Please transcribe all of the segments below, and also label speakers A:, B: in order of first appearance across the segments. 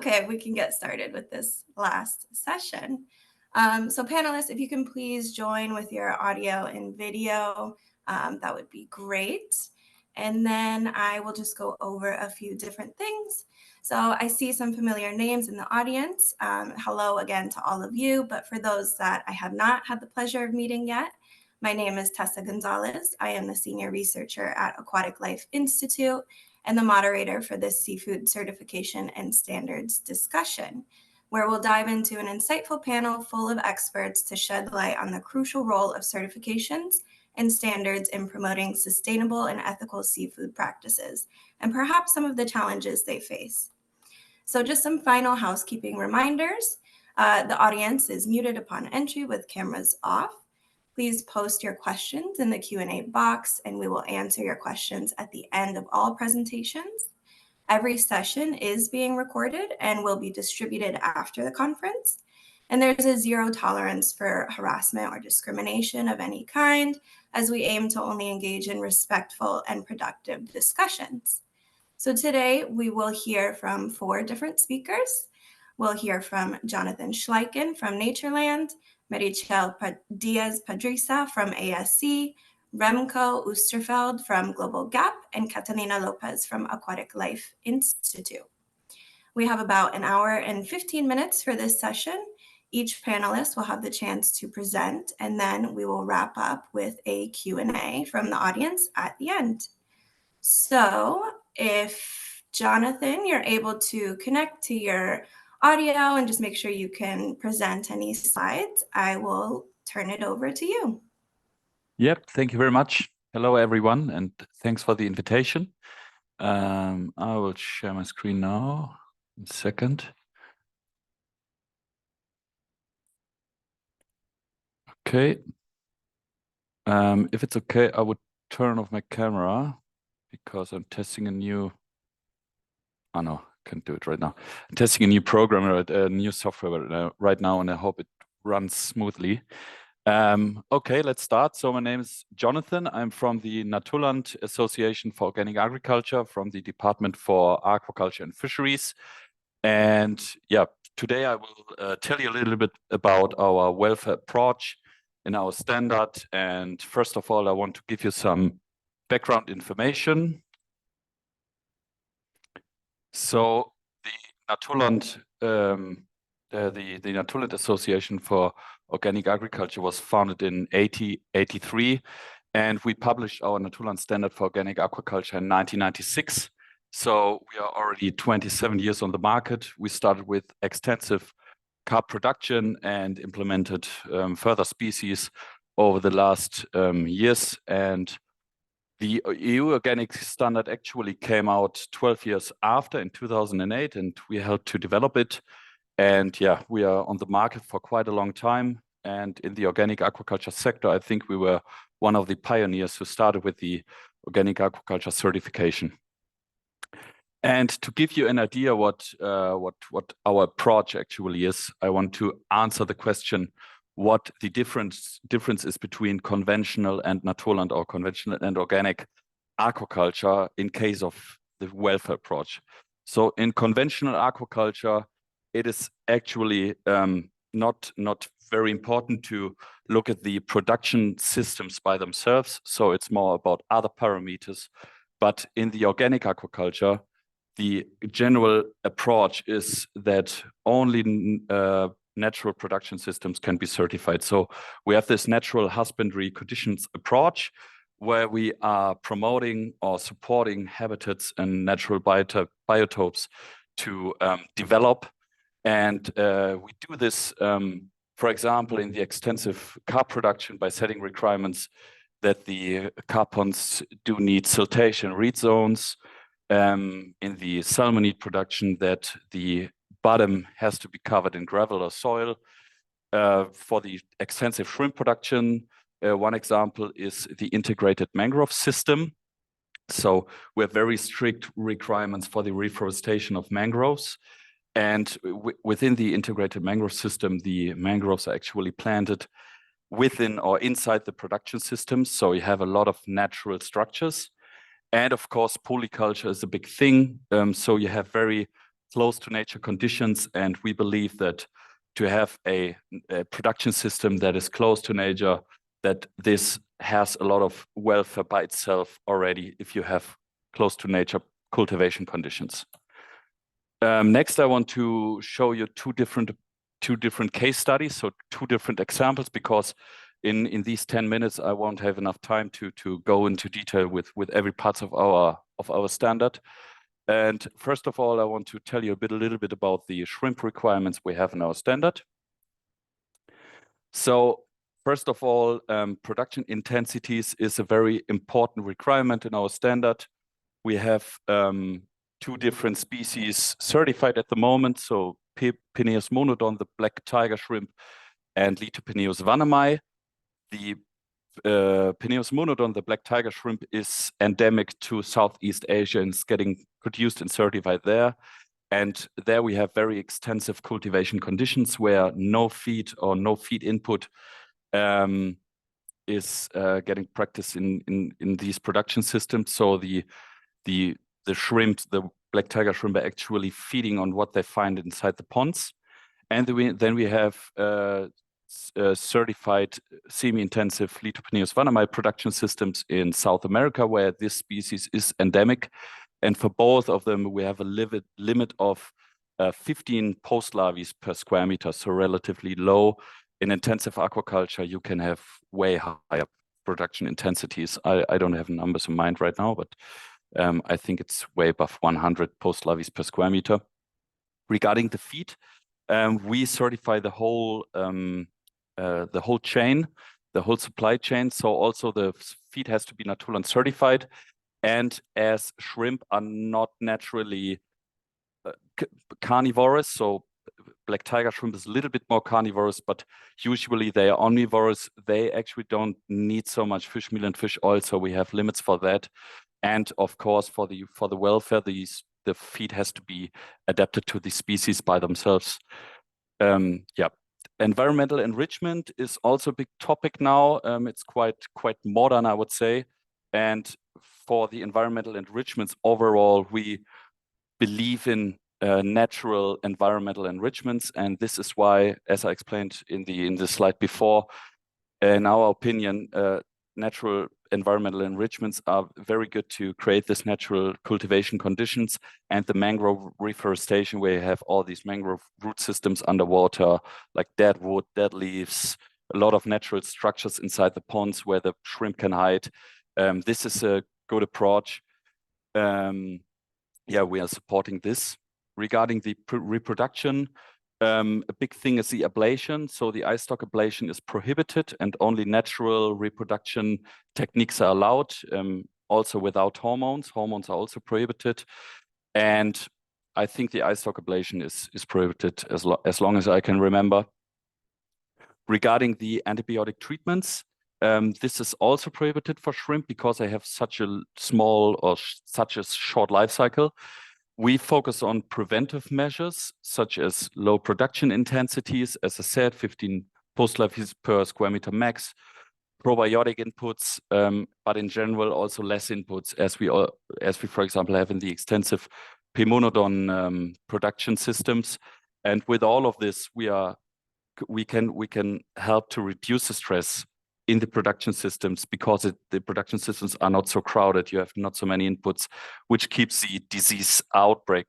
A: Okay, we can get started with this last session. So panelists, if you can please join with your audio and video, that would be great. And then I will just go over a few different things. So I see some familiar names in the audience. Hello again to all of you, but for those that I have not had the pleasure of meeting yet, my name is Tessa Gonzalez. I am the Senior Researcher at Aquatic Life Institute and the moderator for this Seafood Certification and Standards discussion, where we'll dive into an insightful panel full of experts to shed light on the crucial role of certifications and standards in promoting sustainable and ethical seafood practices, and perhaps some of the challenges they face. So just some final housekeeping reminders. The audience is muted upon entry with cameras off. Please post your questions in the Q&A box, and we will answer your questions at the end of all presentations. Every session is being recorded and will be distributed after the conference. And there's a zero tolerance for harassment or discrimination of any kind, as we aim to only engage in respectful and productive discussions. So today we will hear from 4 different speakers. We'll hear from Jonathan Schleyken from Naturland, Meritxell Diez-Padrisa from ASC, Remko Oosterveld from GLOBALG.A.P, and Catalina Lopez from Aquatic Life Institute. We have about an hour and 15 minutes for this session. Each panelist will have the chance to present, and then we will wrap up with a Q&A from the audience at the end. So if Jonathan, you're able to connect to your audio and just make sure you can present any slides, I will turn it over to you.
B: Yep, thank you very much. Hello, everyone, and thanks for the invitation. I will share my screen now in a second. Okay. If it's okay, I would turn off my camera because I'm testing a new... Oh, no, I can't do it right now. I'm testing a new program, a new software right now, and I hope it runs smoothly. Okay, let's start. So my name is Jonathan. I'm from the Naturland Association for Organic Agriculture, from the Department for Aquaculture and Fisheries. And yeah, today I will tell you a little bit about our welfare approach and our standard. And first of all, I want to give you some background information. So the Naturland, the Naturland Association for Organic Agriculture was founded in 1883, and we published our Naturland Standard for Organic Aquaculture in 1996. So we are already 27 years on the market. We started with extensive carp production and implemented further species over the last years. And the EU Organic Standard actually came out 12 years after, in 2008, and we helped to develop it. And yeah, we are on the market for quite a long time. And in the organic aquaculture sector, I think we were one of the pioneers who started with the organic aquaculture certification. And to give you an idea what our approach actually is, I want to answer the question what the difference is between conventional and Naturland, or conventional and organic aquaculture in case of the welfare approach. So in conventional aquaculture, it is actually not very important to look at the production systems by themselves. So it's more about other parameters. But in the organic aquaculture, the general approach is that only natural production systems can be certified. So we have this natural husbandry conditions approach, where we are promoting or supporting habitats and natural biotopes to develop. And we do this, for example, in the extensive carp production by setting requirements that the carp ponds do need siltation reed zones. In the salmonid production, that the bottom has to be covered in gravel or soil. For the extensive shrimp production, one example is the integrated mangrove system. So we have very strict requirements for the reforestation of mangroves. And within the integrated mangrove system, the mangroves are actually planted within or inside the production systems. So you have a lot of natural structures. And of course, polyculture is a big thing. So you have very close to nature conditions, and we believe that to have a production system that is close to nature, that this has a lot of welfare by itself already if you have close to nature cultivation conditions. Next, I want to show you two different case studies, so two different examples, because in these 10 minutes I won't have enough time to go into detail with every part of our standard. And first of all, I want to tell you a little bit about the shrimp requirements we have in our standard. So first of all, production intensities is a very important requirement in our standard. We have two different species certified at the moment. So Peneus monodon, the black tiger shrimp, and Litopeneus vannemei. The Peneus monodon, the black tiger shrimp, is endemic to Southeast Asia and is getting produced and certified there. And there we have very extensive cultivation conditions where no feed or no feed input is getting practiced in these production systems. So the shrimp, the black tiger shrimp, are actually feeding on what they find inside the ponds. And then we have certified semi-intensive Litopeneus vannemei production systems in South America, where this species is endemic. And for both of them, we have a limit of 15 post-larvae per square meter, so relatively low. In intensive aquaculture, you can have way higher production intensities. I don't have numbers in mind right now, but I think it's way above 100 post-larvae per square meter. Regarding the feed, we certify the whole chain, the whole supply chain. So also the feed has to be Naturland certified. And as shrimp are not naturally carnivorous, so black tiger shrimp is a little bit more carnivorous, but usually they are omnivorous. They actually don't need so much fish meal and fish oil, so we have limits for that. And of course, for the welfare, the feed has to be adapted to the species by themselves. Yeah. Environmental enrichment is also a big topic now. It's quite modern, I would say. And for the environmental enrichments overall, we believe in natural environmental enrichments, and this is why, as I explained in the slide before, in our opinion, natural environmental enrichments are very good to create this natural cultivation conditions. And the mangrove reforestation, where you have all these mangrove root systems underwater, like dead wood, dead leaves, a lot of natural structures inside the ponds where the shrimp can hide. This is a good approach. Yeah, we are supporting this. Regarding the reproduction, a big thing is the ablation. So the eye stalk ablation is prohibited, and only natural reproduction techniques are allowed, also without hormones. Hormones are also prohibited. And I think the eye stalk ablation is prohibited as long as I can remember. Regarding the antibiotic treatments, this is also prohibited for shrimp because they have such a small or such a short life cycle. We focus on preventive measures such as low production intensities, as I said, 15 post-larvae per square meter max, probiotic inputs, but in general also less inputs, as we for example have in the extensive P. monodon production systems. And with all of this, we can help to reduce the stress in the production systems because the production systems are not so crowded. You have not so many inputs, which keeps the disease outbreak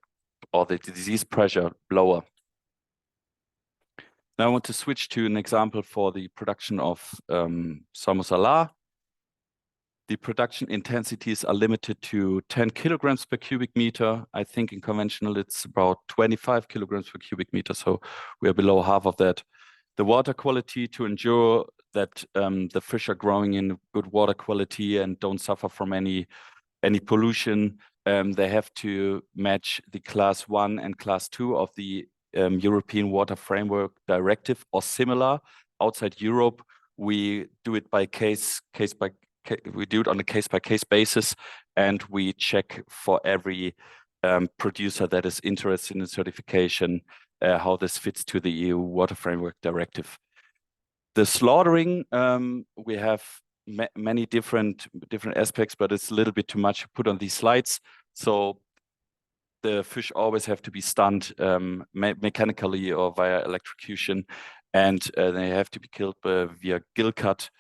B: or the disease pressure lower. Now I want to switch to an example for the production of salmon salar. The production intensities are limited to 10 kilograms per cubic meter. I think in conventional it's about 25 kilograms per cubic meter, so we are below half of that. The water quality, to ensure that the fish are growing in good water quality and don't suffer from any pollution, they have to match the Class 1 and Class 2 of the European Water Framework Directive or similar. Outside Europe, we do it by we do it on a case-by-case basis, and we check for every producer that is interested in certification how this fits to the EU Water Framework Directive. The slaughtering, we have many different aspects, but it's a little bit too much to put on these slides. So the fish always have to be stunned mechanically or via electrocution, and they have to be killed via gill cut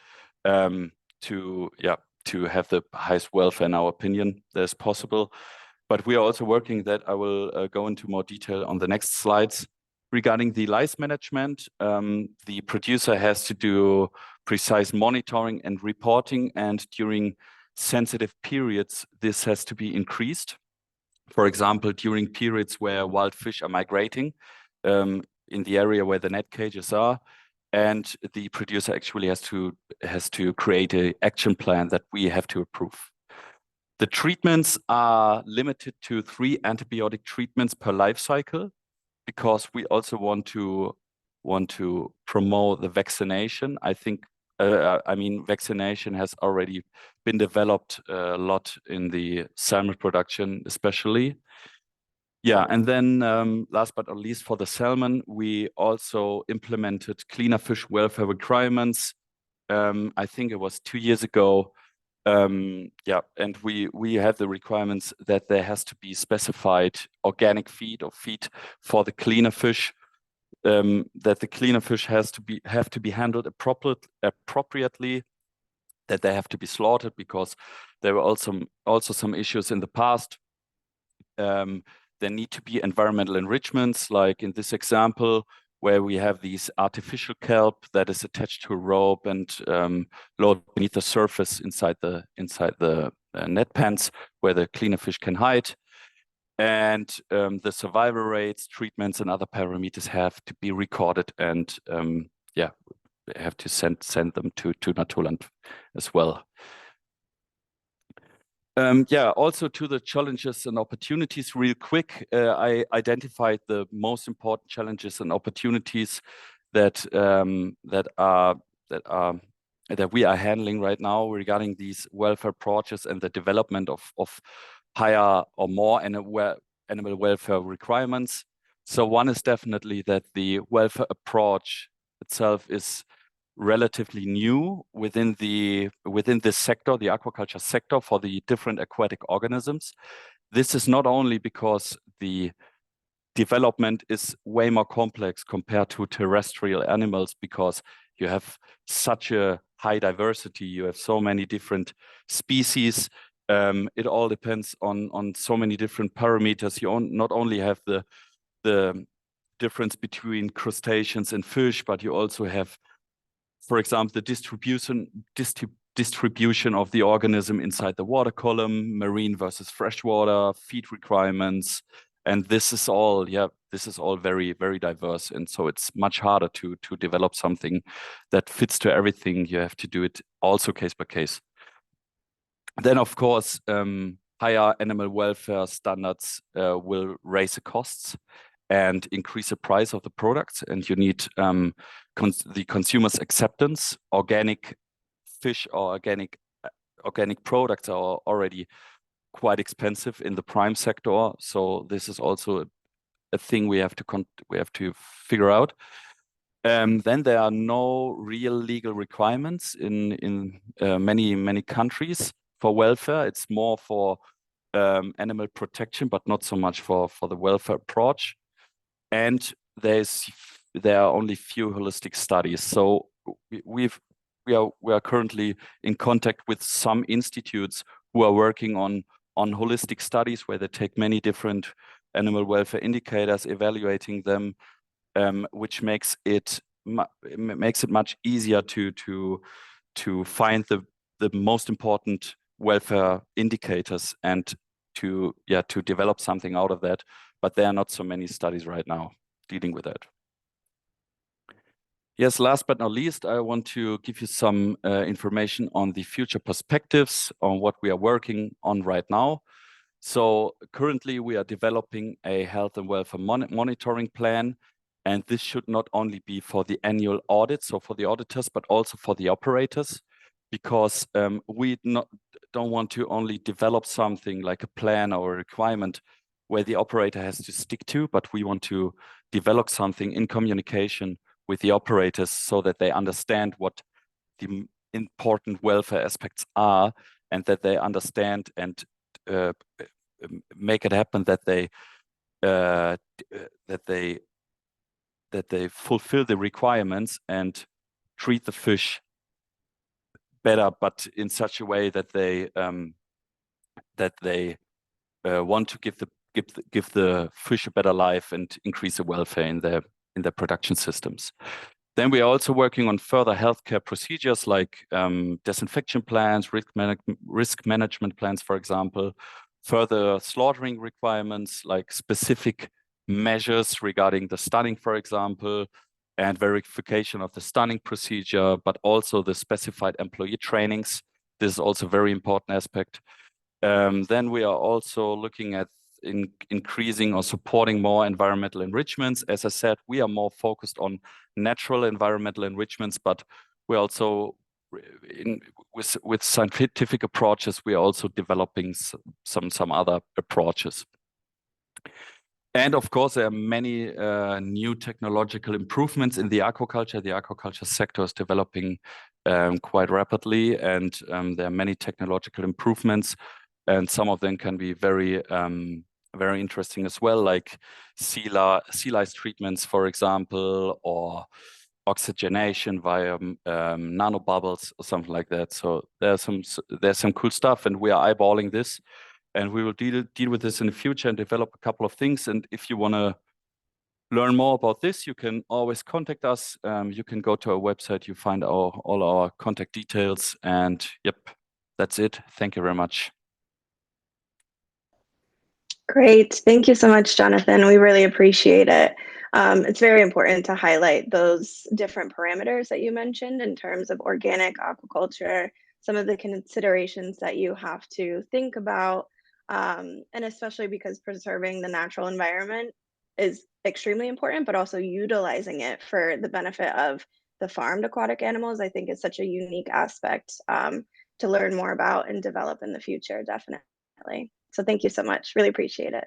B: to have the highest welfare, in our opinion, as possible. But we are also working that I will go into more detail on the next slides. Regarding the lice management, the producer has to do precise monitoring and reporting, and during sensitive periods, this has to be increased. For example, during periods where wild fish are migrating in the area where the net cages are, and the producer actually has to create an action plan that we have to approve. The treatments are limited to 3 antibiotic treatments per life cycle, because we also want to promote the vaccination. I think, I mean, vaccination has already been developed a lot in the salmon production, especially. Yeah, and then last but not least, for the salmon, we also implemented cleaner fish welfare requirements. I think it was 2 years ago. Yeah, and we have the requirements that there has to be specified organic feed or feed for the cleaner fish. That the cleaner fish have to be handled appropriately, that they have to be slaughtered, because there were also some issues in the past. There need to be environmental enrichments, like in this example, where we have these artificial kelp that is attached to a rope and lowered beneath the surface inside the net pens where the cleaner fish can hide. And the survival rates, treatments, and other parameters have to be recorded, and have to send them to Naturland as well. Also to the challenges and opportunities real quick. I identified the most important challenges and opportunities that we are handling right now regarding these welfare projects and the development of higher or more animal welfare requirements. So one is definitely that the welfare approach itself is relatively new within this sector, the aquaculture sector, for the different aquatic organisms. This is not only because the development is way more complex compared to terrestrial animals, because you have such a high diversity, you have so many different species. It all depends on so many different parameters. You not only have the difference between crustaceans and fish, but you also have, for example, the distribution of the organism inside the water column, marine versus freshwater, feed requirements, and this is all very, very diverse, and so it's much harder to develop something that fits to everything. You have to do it also case by case. Then, of course, higher animal welfare standards will raise the costs and increase the price of the products, and you need the consumer's acceptance. Organic fish or organic products are already quite expensive in the prime sector, so this is also a thing we have to figure out. Then there are no real legal requirements in many countries for welfare. It's more for animal protection, but not so much for the welfare approach. And there are only few holistic studies. So we are currently in contact with some institutes who are working on holistic studies, where they take many different animal welfare indicators, evaluating them, which makes it much easier to find the most important welfare indicators and to develop something out of that. But there are not so many studies right now dealing with that. Yes, last but not least, I want to give you some information on the future perspectives on what we are working on right now. So currently we are developing a health and welfare monitoring plan, and this should not only be for the annual audits, so for the auditors, but also for the operators, because we don't want to only develop something like a plan or a requirement where the operator has to stick to, but we want to develop something in communication with the operators so that they understand what the important welfare aspects are, and that they understand and make it happen that they that they fulfill the requirements and treat the fish better, but in such a way that they want to give the fish a better life and increase the welfare in their production systems. Then we are also working on further healthcare procedures like disinfection plans, risk management plans, for example, further slaughtering requirements like specific measures regarding the stunning, for example, and verification of the stunning procedure, but also the specified employee trainings. This is also a very important aspect. Then we are also looking at increasing or supporting more environmental enrichments. As I said, we are more focused on natural environmental enrichments, but we also, with scientific approaches, we are also developing some other approaches. And of course, there are many new technological improvements in the aquaculture. The aquaculture sector is developing quite rapidly, and there are many technological improvements, and some of them can be very interesting as well, like sea lice treatments, for example, or oxygenation via nanobubbles or something like that. So there's some cool stuff, and we are eyeballing this, and we will deal with this in the future and develop a couple of things. And if you want to learn more about this, you can always contact us. You can go to our website. You find all our contact details. And yep, that's it. Thank you very much.
C: Great. Thank you so much, Jonathan. We really appreciate it. It's very important to highlight those different parameters that you mentioned in terms of organic aquaculture, some of the considerations that you have to think about, and especially because preserving the natural environment is extremely important, but also utilizing it for the benefit of the farmed aquatic animals, I think is such a unique aspect to learn more about and develop in the future, definitely. So thank you so much. Really appreciate it.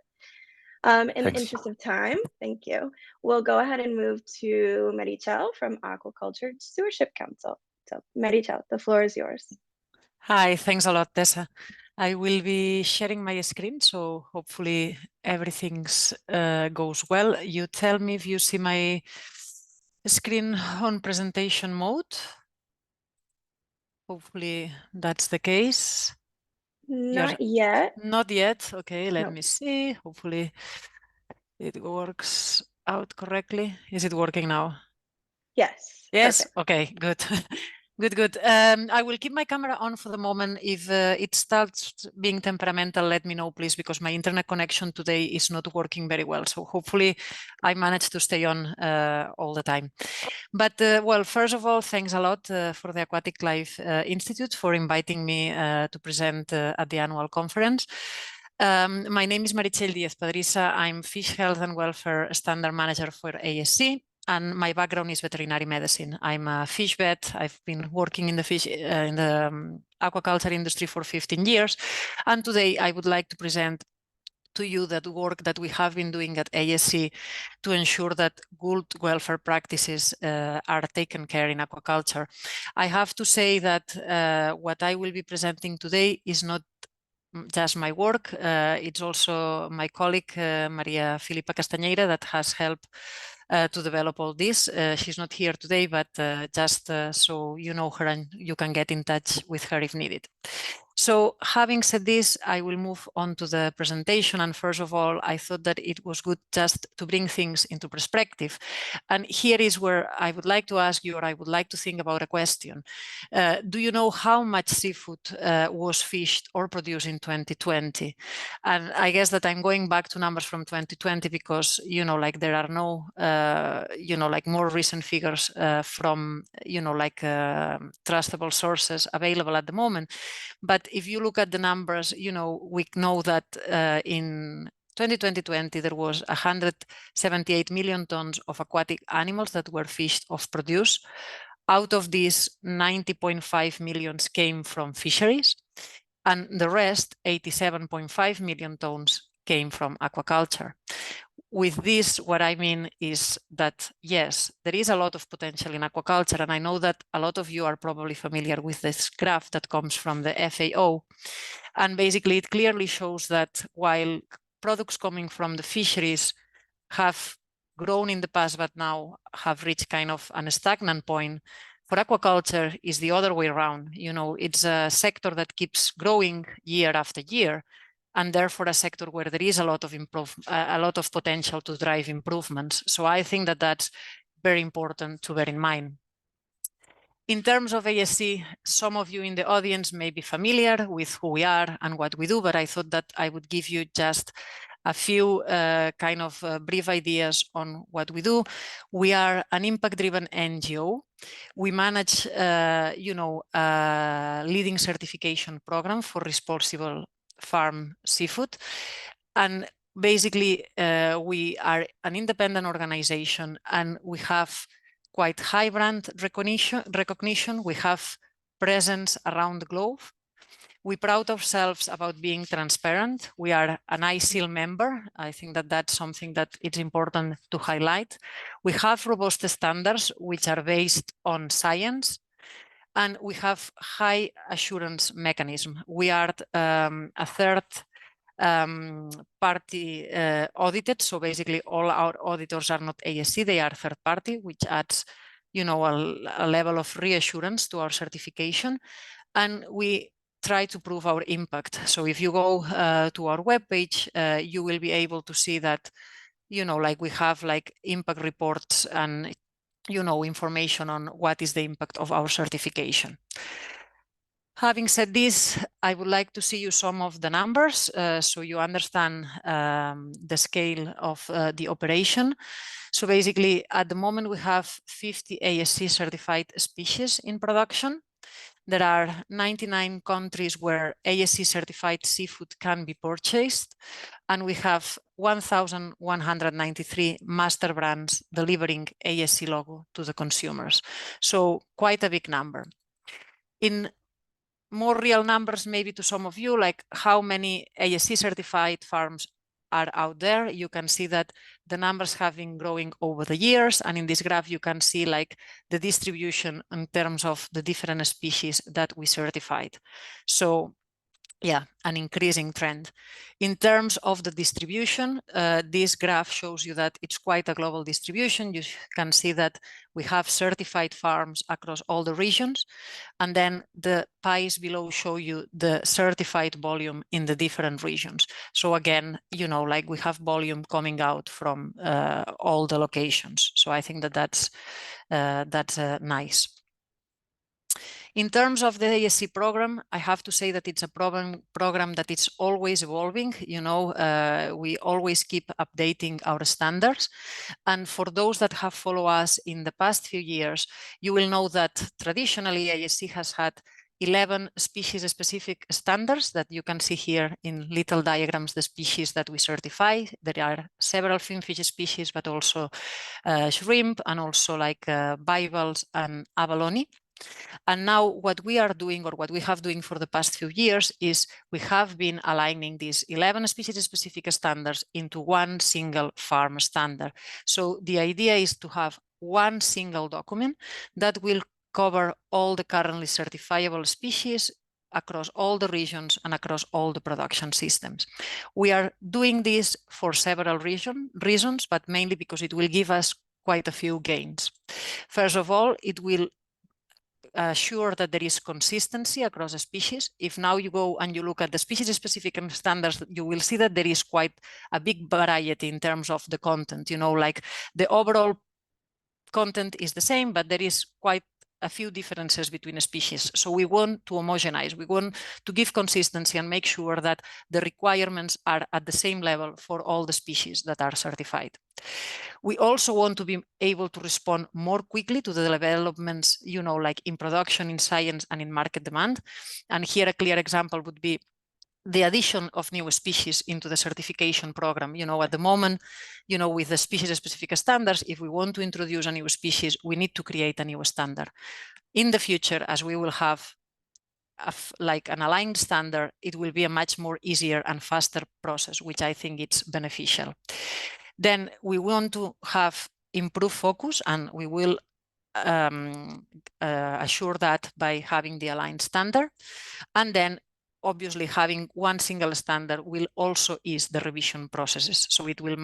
C: In the interest of time, thank you. We'll go ahead and move to Meritxell from Aquaculture Stewardship Council. So Meritxell, the floor is yours.
D: Hi, thanks a lot, Tessa. I will be sharing my screen, so hopefully everything goes well. You tell me if you see my screen on presentation mode. Hopefully that's the case.
C: Not yet.
D: Not yet. Okay, let me see. Hopefully it works out correctly. Is it working now?
C: Yes.
D: Yes.
C: Perfect.
D: Okay, good. Good. I will keep my camera on for the moment. If it starts being temperamental, let me know, please, because my internet connection today is not working very well. So hopefully I manage to stay on all the time. But well, first of all, thanks a lot for the Aquatic Life Institute for inviting me to present at the annual conference. My name is Meritxell Diez-Padrisa. I'm Fish Health and Welfare Standard Manager for ASC. And my background is veterinary medicine. I'm a fish vet. I've been working in the fish in the aquaculture industry for 15 years. And today I would like to present to you that work that we have been doing at ASC to ensure that good welfare practices are taken care in aquaculture. I have to say that what I will be presenting today is not just my work. It's also my colleague, Maria Filipa Castañeira, that has helped to develop all this. She's not here today, but just so you know her and you can get in touch with her if needed. So having said this, I will move on to the presentation. And first of all, I thought that it was good just to bring things into perspective. And here is where I would like to ask you, or I would like to think about a question. Do you know how much seafood was fished or produced in 2020? And I guess that I'm going back to numbers from 2020 because, you know, like there are no, you know, like more recent figures from, you know, like trustable sources available at the moment. But if you look at the numbers, you know, we know that in 2020, there was 178 million tons of aquatic animals that were fished or produced. Out of these, 90.5 million came from fisheries, and the rest, 87.5 million tons, came from aquaculture. With this, what I mean is that, yes, there is a lot of potential in aquaculture, and I know that a lot of you are probably familiar with this graph that comes from the FAO. And basically, it clearly shows that while products coming from the fisheries have grown in the past, but now have reached kind of a stagnant point. For aquaculture, is the other way around. You know, it's a sector that keeps growing year after year, and therefore a sector where there is a lot of potential to drive improvements. So I think that that's very important to bear in mind. In terms of ASC, some of you in the audience may be familiar with who we are and what we do, but I thought that I would give you just a few brief ideas on what we do. We are an impact-driven NGO. We manage, a leading certification program for responsible farm seafood. And basically, we are an independent organization, and we have quite high brand recognition. We have presence around the globe. We proud ourselves about being transparent. We are an ISIL member. I think that that's something that it's important to highlight. We have robust standards which are based on science, and we have high assurance mechanism. We are a third party audited. So basically all our auditors are not ASC, they are third party, which adds, a level of reassurance to our certification. And we try to prove our impact. So if you go to our webpage, you will be able to see that, we have impact reports and, information on what is the impact of our certification. Having said this, I would like to see you some of the numbers so you understand the scale of the operation. So basically, at the moment, we have 50 ASC certified species in production. There are 99 countries where ASC certified seafood can be purchased, and we have 1,193 master brands delivering ASC logo to the consumers. So quite a big number. In more real numbers, maybe to some of you, like how many ASC certified farms are out there, you can see that the numbers have been growing over the years. And in this graph, you can see the distribution in terms of the different species that we certified. So yeah, an increasing trend. In terms of the distribution, this graph shows you that it's quite a global distribution. You can see that we have certified farms across all the regions. And then the pies below show you the certified volume in the different regions. So again, we have volume coming out from all the locations. So I think that that's nice. In terms of the ASC program, I have to say that it's a program that is always evolving. We always keep updating our standards. And for those that have followed us in the past few years, you will know that traditionally ASC has had 11 species-specific standards that you can see here in little diagrams, the species that we certify. There are several finfish species, but also shrimp and also bivalves and abalone. And now what we are doing, or what we have doing for the past few years, is we have been aligning these 11 species-specific standards into one single farm standard. So the idea is to have one single document that will cover all the currently certifiable species across all the regions and across all the production systems. We are doing this for several reasons, but mainly because it will give us quite a few gains. First of all, it will assure that there is consistency across the species. If now you go and you look at the species-specific standards, you will see that there is quite a big variety in terms of the content. The overall content is the same, but there is quite a few differences between species. So we want to homogenize. We want to give consistency and make sure that the requirements are at the same level for all the species that are certified. We also want to be able to respond more quickly to the developments, in production, in science, and in market demand. And here a clear example would be the addition of new species into the certification program. At the moment, with the species-specific standards, if we want to introduce a new species, we need to create a new standard. In the future, as we will have an aligned standard, it will be a much more easier and faster process, which I think it's beneficial. Then we want to have improved focus, and we will assure that by having the aligned standard. And then obviously having one single standard will also ease the revision processes. So it will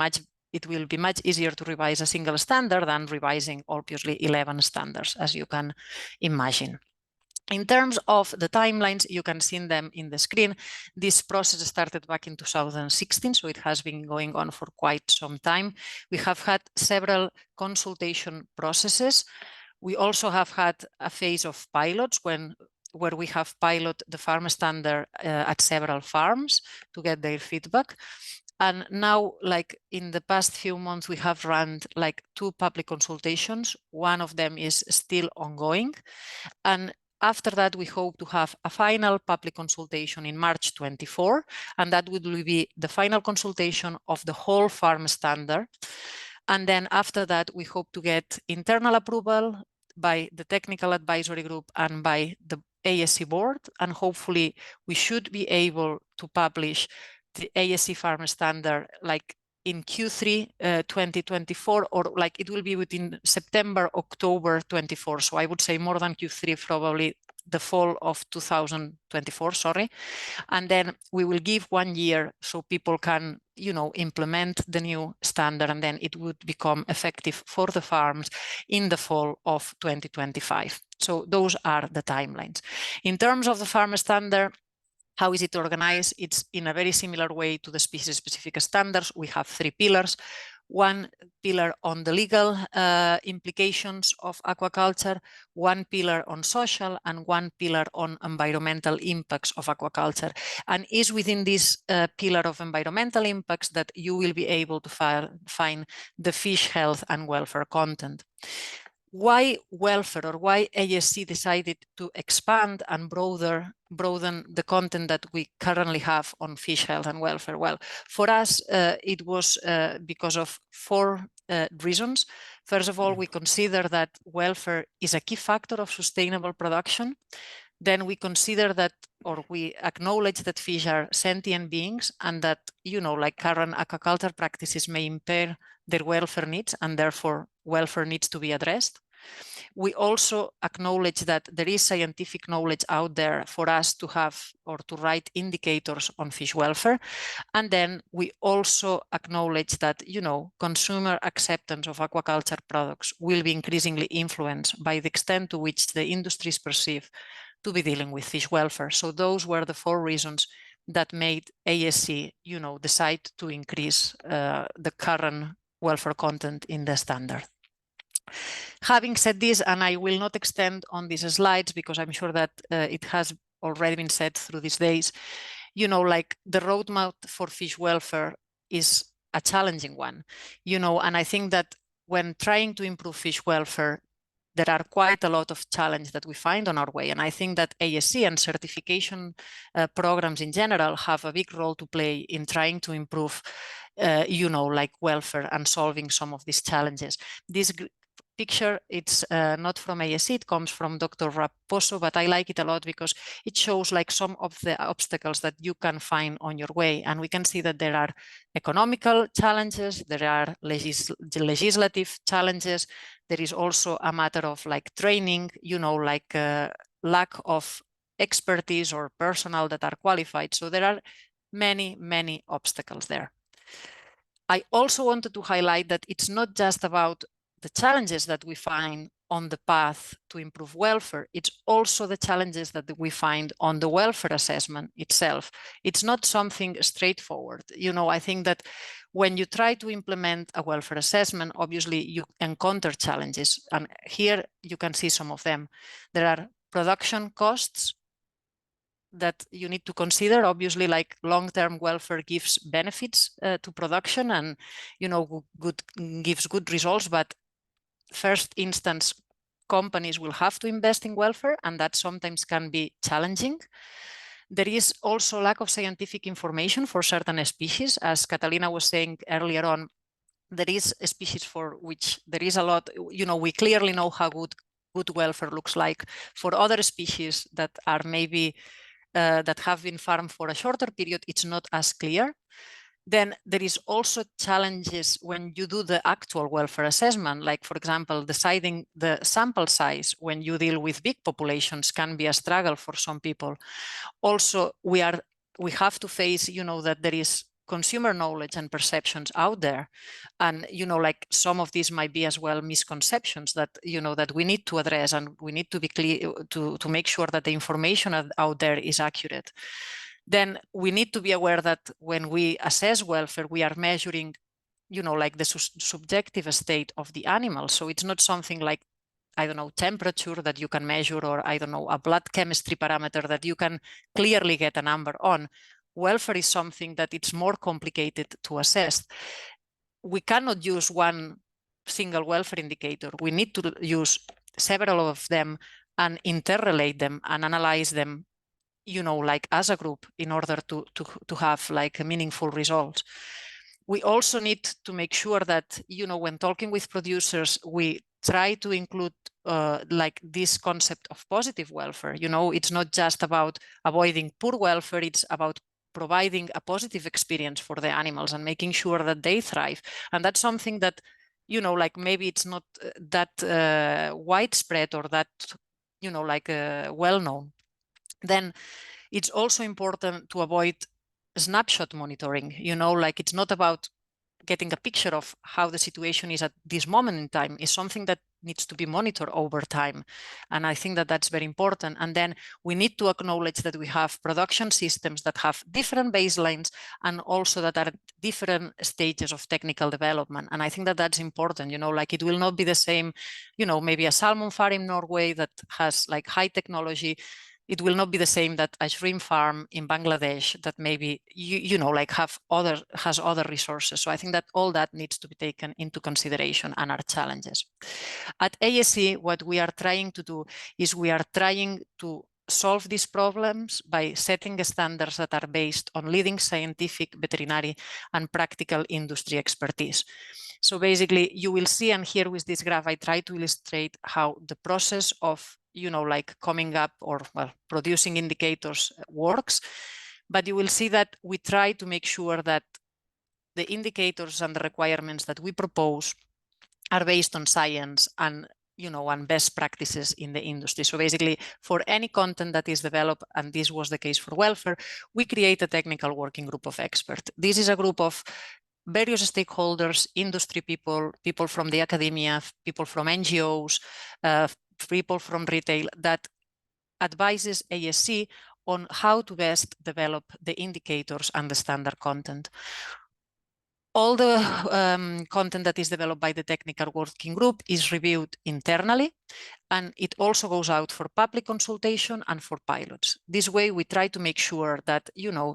D: be much easier to revise a single standard than revising obviously 11 standards, as you can imagine. In terms of the timelines, you can see them in the screen. This process started back in 2016, so it has been going on for quite some time. We have had several consultation processes. We also have had a phase of pilots where we have piloted the farm standard at several farms to get their feedback. And now, like in the past few months, we have run like 2 public consultations. One of them is still ongoing. And after that, we hope to have a final public consultation in March 24, and that would be the final consultation of the whole farm standard. And then after that, we hope to get internal approval by the technical advisory group and by the ASC board, and hopefully we should be able to publish the ASC farm standard like in Q3 2024, or like it will be within September, October 24. So I would say more than Q3, probably the fall of 2024, sorry. And then we will give 1 year so people can, implement the new standard, and then it would become effective for the farms in the fall of 2025. So those are the timelines. In terms of the farm standard, how is it organized? It's in a very similar way to the species-specific standards. We have 3 pillars. 1 pillar on the legal implications of aquaculture, 1 pillar on social, and 1 pillar on environmental impacts of aquaculture. And it's within this pillar of environmental impacts that you will be able to find the fish health and welfare content. Why welfare, or why ASC decided to expand and broaden the content that we currently have on fish health and welfare? Well, for us, it was because of 4 reasons. First of all, we consider that welfare is a key factor of sustainable production. Then we consider that, or we acknowledge that fish are sentient beings, and that, like current aquaculture practices may impair their welfare needs, and therefore welfare needs to be addressed. We also acknowledge that there is scientific knowledge out there for us to have or to write indicators on fish welfare. And then we also acknowledge that, consumer acceptance of aquaculture products will be increasingly influenced by the extent to which the industries perceive to be dealing with fish welfare. So those were the 4 reasons that made ASC, decide to increase the current welfare content in the standard. Having said this, and I will not extend on these slides because I'm sure that it has already been said through these days, like the roadmap for fish welfare is a challenging one, and I think that when trying to improve fish welfare, there are quite a lot of challenges that we find on our way. And I think that ASC and certification programs in general have a big role to play in trying to improve, like welfare and solving some of these challenges. This picture, it's not from ASC, it comes from Dr. Raposo, but I like it a lot because it shows like some of the obstacles that you can find on your way. And we can see that there are economical challenges, there are legislative challenges, there is also a matter of like training, like lack of expertise or personnel that are qualified. So there are many, many obstacles there. I also wanted to highlight that it's not just about the challenges that we find on the path to improve welfare, it's also the challenges that we find on the welfare assessment itself. It's not something straightforward. I think that when you try to implement a welfare assessment, obviously you encounter challenges. And here you can see some of them. There are production costs that you need to consider. Obviously, like long-term welfare gives benefits to production and, gives good results, but first instance, companies will have to invest in welfare, and that sometimes can be challenging. There is also lack of scientific information for certain species. As Catalina was saying earlier on, there is a species for which there is a lot, we clearly know how good welfare looks like. For other species that are maybe, that have been farmed for a shorter period, it's not as clear. Then there is also challenges when you do the actual welfare assessment, like for example, deciding the sample size when you deal with big populations can be a struggle for some people. Also, we have to face, that there is consumer knowledge and perceptions out there, and like some of these might be as well misconceptions that that we need to address, and we need to be clear to make sure that the information out there is accurate. Then we need to be aware that when we assess welfare, we are measuring, like the subjective state of the animal. So it's not something like, I don't know, temperature that you can measure, or I don't know, a blood chemistry parameter that you can clearly get a number on. Welfare is something that it's more complicated to assess. We cannot use one single welfare indicator. We need to use several of them and interrelate them and analyze them, like as a group, in order to have like meaningful results. We also need to make sure that, when talking with producers, we try to include like this concept of positive welfare. It's not just about avoiding poor welfare, it's about providing a positive experience for the animals and making sure that they thrive. And that's something that, like maybe it's not that widespread or that, like well-known. Then it's also important to avoid snapshot monitoring, like it's not about getting a picture of how the situation is at this moment in time. Is something that needs to be monitored over time. And I think that that's very important. And then we need to acknowledge that we have production systems that have different baselines and also that are at different stages of technical development. And I think that that's important, like it will not be the same, maybe a salmon farm in Norway that has like high technology. It will not be the same that a shrimp farm in Bangladesh that maybe like has other resources. So I think that all that needs to be taken into consideration and are challenges. At ASC, what we are trying to do is we are trying to solve these problems by setting standards that are based on leading scientific, veterinary, and practical industry expertise. So basically, you will see, and here with this graph, I try to illustrate how the process of like coming up or producing indicators works. But you will see that we try to make sure that the indicators and the requirements that we propose are based on science and and best practices in the industry. So basically, for any content that is developed, and this was the case for welfare, we create a technical working group of experts. This is a group of various stakeholders, industry people, people from the academia, people from NGOs, people from retail, that advises ASC on how to best develop the indicators and the standard content. All the content that is developed by the technical working group is reviewed internally, and it also goes out for public consultation and for pilots. This way, we try to make sure that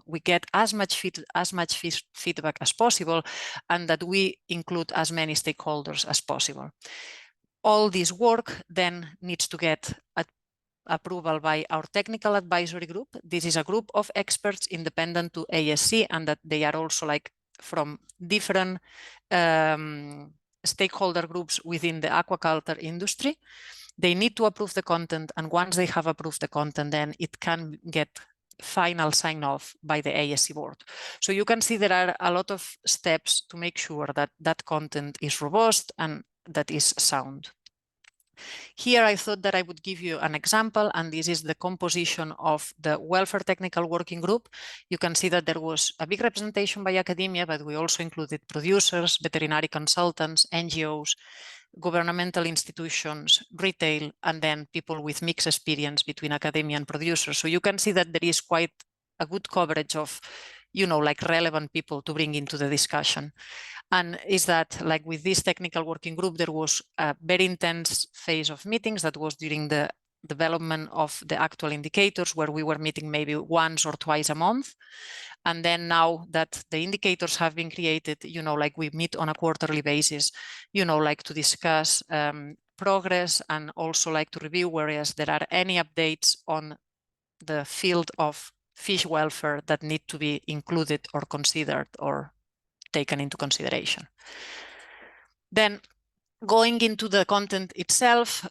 D: we get as much feedback as possible, and that we include as many stakeholders as possible. All this work then needs to get approval by our technical advisory group. This is a group of experts independent to ASC, and that they are also like from different stakeholder groups within the aquaculture industry. They need to approve the content, and once they have approved the content, then it can get final sign-off by the ASC board. So you can see there are a lot of steps to make sure that that content is robust and that is sound. Here I thought that I would give you an example, and this is the composition of the welfare technical working group. You can see that there was a big representation by academia, but we also included producers, veterinary consultants, NGOs, governmental institutions, retail, and then people with mixed experience between academia and producers. So you can see that there is quite a good coverage of like relevant people to bring into the discussion. And is that like with this technical working group, there was a very intense phase of meetings that was during the development of the actual indicators, where we were meeting maybe once or twice a month. And then now that the indicators have been created, like we meet on a quarterly basis, like to discuss progress, and also like to review whereas there are any updates on the field of fish welfare that need to be included or considered or taken into consideration. Then going into the content itself,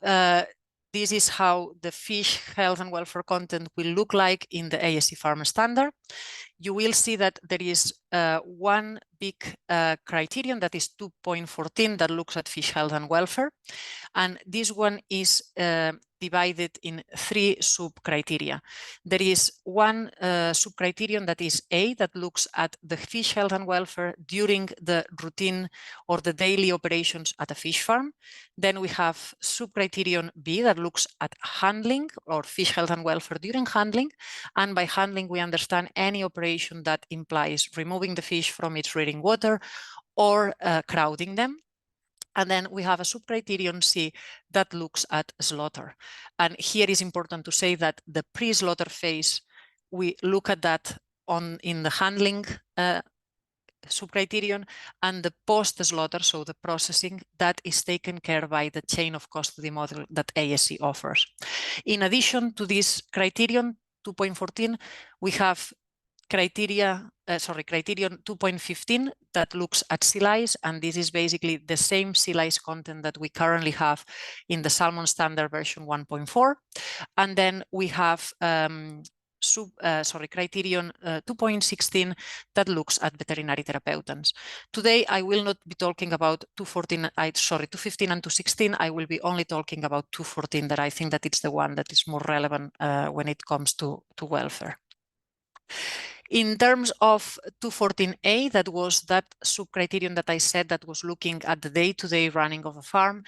D: this is how the fish health and welfare content will look like in the ASC Farm Standard. You will see that there is one big criterion that is 2.14 that looks at fish health and welfare. And this one is divided in 3 sub-criteria. There is one sub-criterion that is A, that looks at the fish health and welfare during the routine or the daily operations at a fish farm. Then we have sub-criterion B that looks at handling or fish health and welfare during handling. And by handling, we understand any operation that implies removing the fish from its breeding water or crowding them. And then we have a sub-criterion C that looks at slaughter. And here is important to say that the pre-slaughter phase, we look at that in the handling sub-criterion, and the post-slaughter, so the processing, that is taken care by the chain of custody model that ASC offers. In addition to this criterion 2.14, we have criterion 2.15 that looks at sea lice, and this is basically the same sea lice content that we currently have in the Salmon Standard version 1.4. And then we have criterion 2.16 that looks at veterinary therapeutants. Today, I will not be talking about 215 and 216. I will be only talking about 214, that I think that it's the one that is more relevant when it comes to welfare. In terms of 214A, that was that sub-criterion that I said that was looking at the day-to-day running of a farm.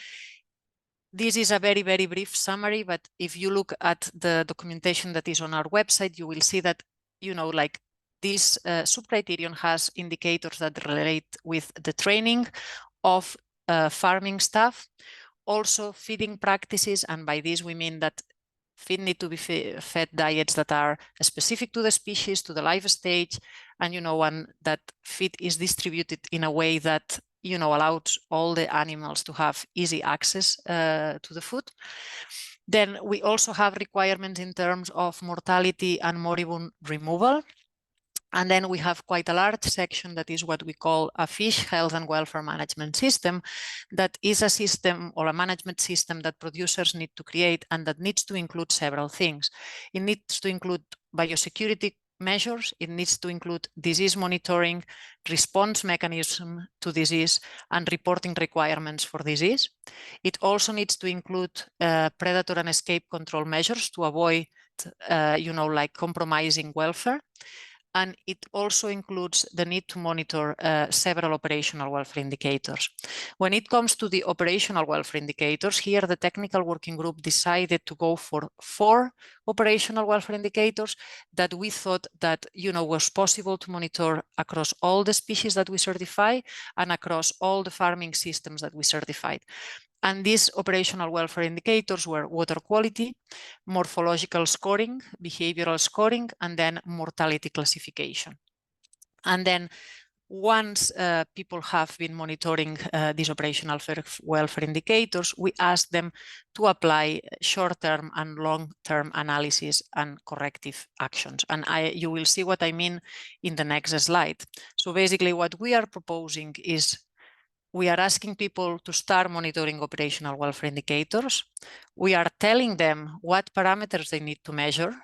D: This is a very, very brief summary, but if you look at the documentation that is on our website, you will see that, like this sub-criterion has indicators that relate with the training of farming staff, also feeding practices, and by this we mean that feed need to be fed diets that are specific to the species, to the life stage, and and that feed is distributed in a way that allows all the animals to have easy access to the food. Then we also have requirements in terms of mortality and moribund removal. And then we have quite a large section that is what we call a fish health and welfare management system. That is a system or a management system that producers need to create, and that needs to include several things. It needs to include biosecurity measures, it needs to include disease monitoring, response mechanism to disease, and reporting requirements for disease. It also needs to include predator and escape control measures to avoid, like compromising welfare. And it also includes the need to monitor several operational welfare indicators. When it comes to the operational welfare indicators, here the technical working group decided to go for 4 operational welfare indicators that we thought that was possible to monitor across all the species that we certify and across all the farming systems that we certified. And these operational welfare indicators were water quality, morphological scoring, behavioral scoring, and then mortality classification. And then once people have been monitoring these operational welfare indicators, we ask them to apply short-term and long-term analysis and corrective actions. And you will see what I mean in the next slide. So basically what we are proposing is we are asking people to start monitoring operational welfare indicators. We are telling them what parameters they need to measure,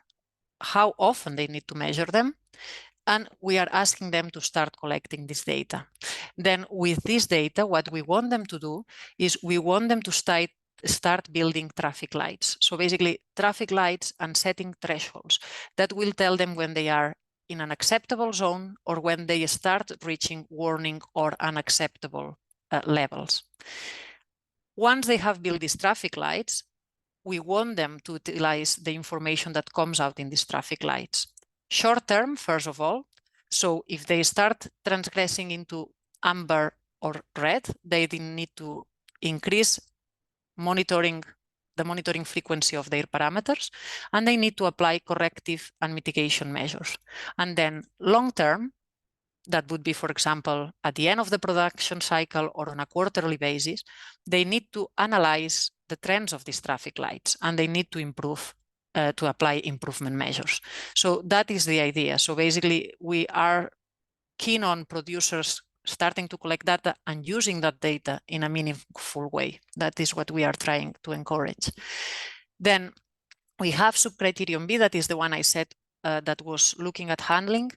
D: how often they need to measure them, and we are asking them to start collecting this data. Then with this data, what we want them to do is we want them to start building traffic lights. So basically traffic lights and setting thresholds that will tell them when they are in an acceptable zone or when they start reaching warning or unacceptable levels. Once they have built these traffic lights, we want them to utilize the information that comes out in these traffic lights. Short term, first of all. So if they start transgressing into amber or red, they need to increase the monitoring frequency of their parameters, and they need to apply corrective and mitigation measures. And then long term, that would be, for example, at the end of the production cycle or on a quarterly basis, they need to analyze the trends of these traffic lights, and they need to improve, to apply improvement measures. So that is the idea. So basically, we are keen on producers starting to collect data and using that data in a meaningful way. That is what we are trying to encourage. Then we have subcriterion B, that is the one I said that was looking at handling.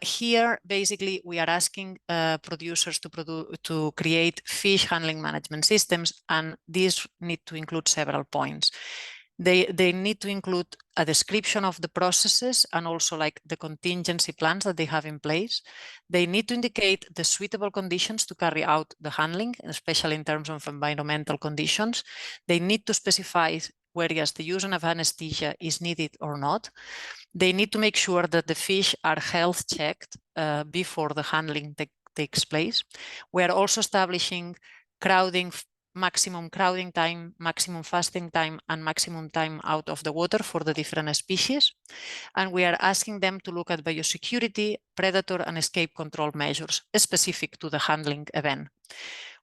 D: Here, basically, we are asking producers to create fish handling management systems, and these need to include several points. They need to include a description of the processes and also like the contingency plans that they have in place. They need to indicate the suitable conditions to carry out the handling, especially in terms of environmental conditions. They need to specify whereas the use of anesthesia is needed or not. They need to make sure that the fish are health checked before the handling takes place. We are also establishing maximum crowding time, maximum fasting time, and maximum time out of the water for the different species. And we are asking them to look at biosecurity, predator, and escape control measures specific to the handling event.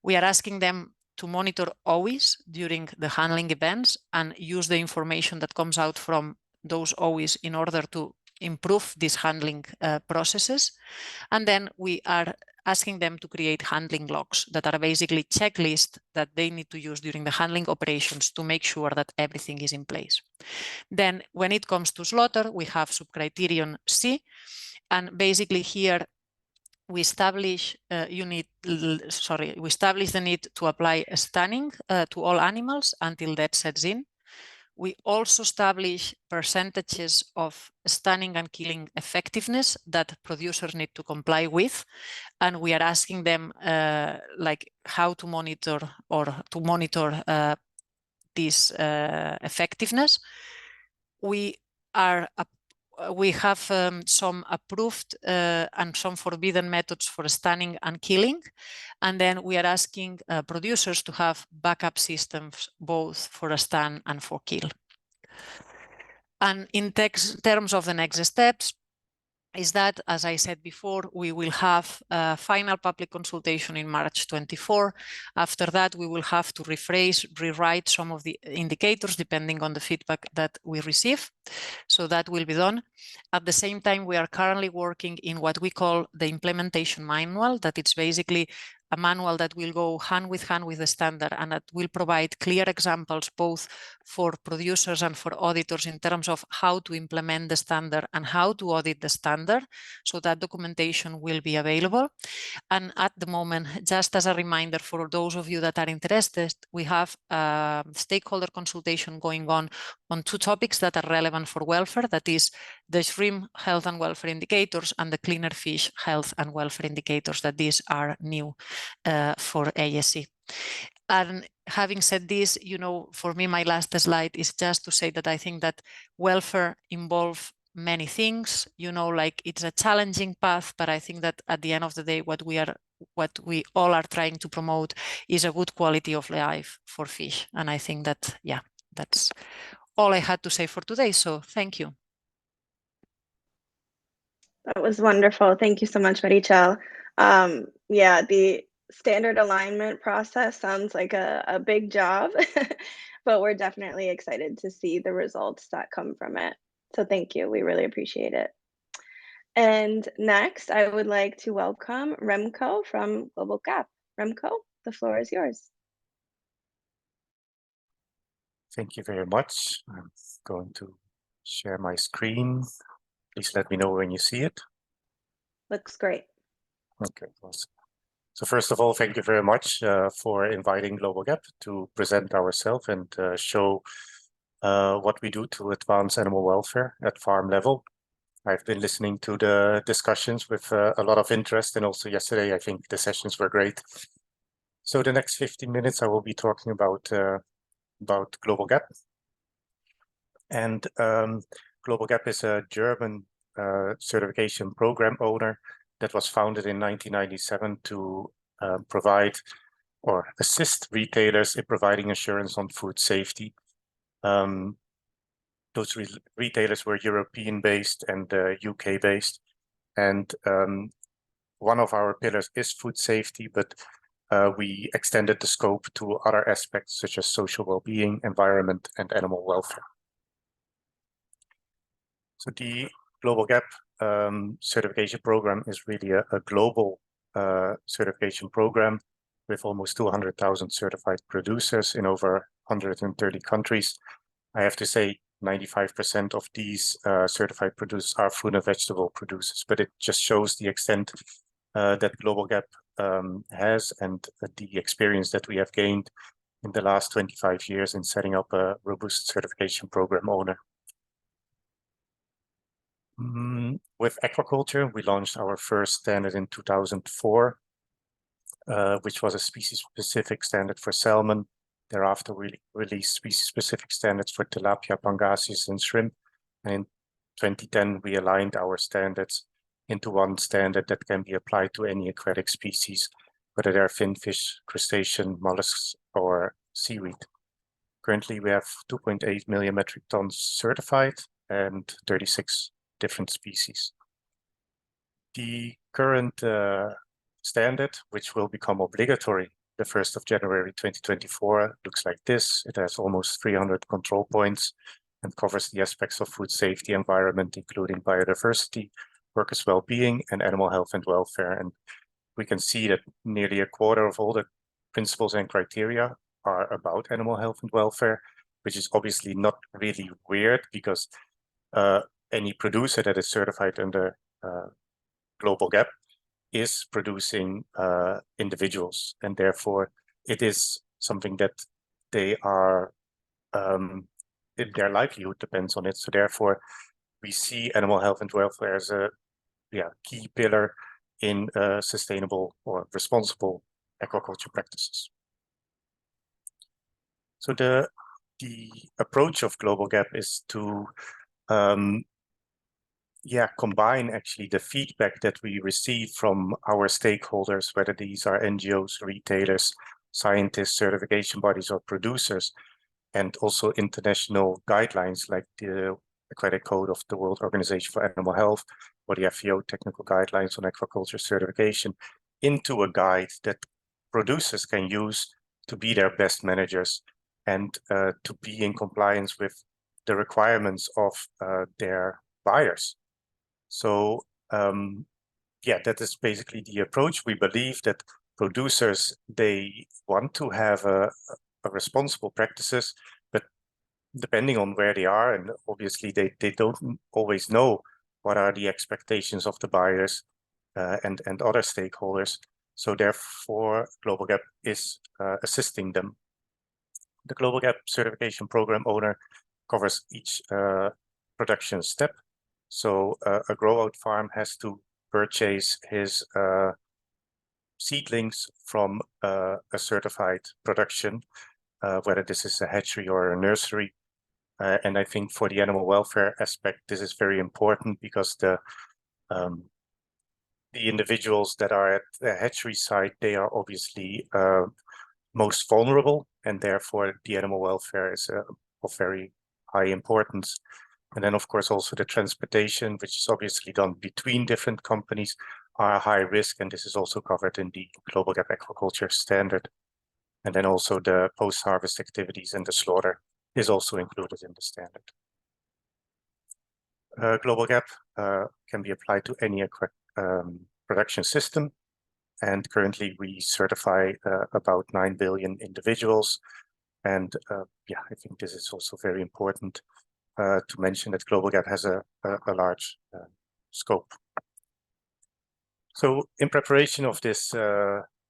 D: We are asking them to monitor always during the handling events and use the information that comes out from those always in order to improve these handling processes. And then we are asking them to create handling logs that are basically checklists that they need to use during the handling operations to make sure that everything is in place. Then when it comes to slaughter, we have subcriterion C, and basically here we establish we establish the need to apply stunning to all animals until death sets in. We also establish percentages of stunning and killing effectiveness that producers need to comply with, and we are asking them like how to monitor this effectiveness. We have some approved and some forbidden methods for stunning and killing. And then we are asking producers to have backup systems, both for a stun and for kill. And in terms of the next steps, is that, as I said before, we will have a final public consultation in March 24. After that, we will have to rewrite some of the indicators depending on the feedback that we receive. So that will be done. At the same time, we are currently working in what we call the implementation manual, that it's basically a manual that will go hand with the standard and that will provide clear examples both for producers and for auditors in terms of how to implement the standard and how to audit the standard. So that documentation will be available. And at the moment, just as a reminder for those of you that are interested, we have a stakeholder consultation going on two topics that are relevant for welfare, that is the shrimp health and welfare indicators and the cleaner fish health and welfare indicators, that these are new for ASC. And having said this, for me, my last slide is just to say that I think that welfare involves many things, like it's a challenging path, but I think that at the end of the day, what we all are trying to promote is a good quality of life for fish. And I think that, yeah, that's all I had to say for today. So thank you.
C: That was wonderful. Thank you so much, Meritxell. Yeah, the standard alignment process sounds like a big job, but we're definitely excited to see the results that come from it. So thank you. We really appreciate it. And next, I would like to welcome Remko from GLOBALG.A.P. Remko, the floor is yours.
E: Thank you very much. I'm going to share my screen. Please let me know when you see it.
C: Looks great.
E: Okay, awesome. So first of all, thank you very much for inviting GLOBALG.A.P. to present ourselves and show what we do to advance animal welfare at farm level. I've been listening to the discussions with a lot of interest, and also yesterday I think the sessions were great. So the next 15 minutes I will be talking about GLOBALG.A.P. And GLOBALG.A.P. is a German certification program owner that was founded in 1997 to provide or assist retailers in providing assurance on food safety. Those retailers were European-based and UK-based. And one of our pillars is food safety, but we extended the scope to other aspects such as social well-being, environment, and animal welfare. So the GLOBALG.A.P. Certification program is really a global certification program with almost 200,000 certified producers in over 130 countries. I have to say 95% of these certified producers are fruit and vegetable producers, but it just shows the extent that GLOBAL.A.P has and the experience that we have gained in the last 25 years in setting up a robust certification program owner. With aquaculture, we launched our first standard in 2004, which was a species-specific standard for salmon. Thereafter, we released species-specific standards for tilapia, pangasius, and shrimp. And in 2010, we aligned our standards into one standard that can be applied to any aquatic species, whether they're finfish, crustacean, mollusks, or seaweed. Currently, we have 2.8 million metric tons certified and 36 different species. The current standard, which will become obligatory the 1st of January 2024, looks like this. It has almost 300 control points and covers the aspects of food safety, environment, including biodiversity, workers' well-being, and animal health and welfare. And we can see that nearly a quarter of all the principles and criteria are about animal health and welfare, which is obviously not really weird because any producer that is certified under GLOBAL.A.P is producing individuals, and therefore it is something that they are, their livelihood depends on it. So therefore, we see animal health and welfare as a key pillar in sustainable or responsible aquaculture practices. So the approach of GLOBAL.A.P is to combine actually the feedback that we receive from our stakeholders, whether these are NGOs, retailers, scientists, certification bodies, or producers, and also international guidelines like the Aquatic Code of the World Organization for Animal Health or the FAO technical guidelines on aquaculture certification, into a guide that producers can use to be their best managers and to be in compliance with the requirements of their buyers. So that is basically the approach. We believe that producers, they want to have a responsible practices, but depending on where they are, and obviously they don't always know what are the expectations of the buyers and other stakeholders. So therefore, GLOBAL.A.P is assisting them. The GLOBAL.A.P certification program owner covers each production step. So a grow-out farm has to purchase his seedlings from a certified production, whether this is a hatchery or a nursery. And I think for the animal welfare aspect, this is very important because the individuals that are at the hatchery site, they are obviously most vulnerable, and therefore the animal welfare is of very high importance. And then, of course, also the transportation, which is obviously done between different companies, are high risk, and this is also covered in the GLOBAL.A.P aquaculture standard. And then also the post-harvest activities and the slaughter is also included in the standard. GLOBAL.A.P can be applied to any production system, and currently we certify about 9 billion individuals. And I think this is also very important to mention that GLOBAL.A.P has a large scope. So in preparation of this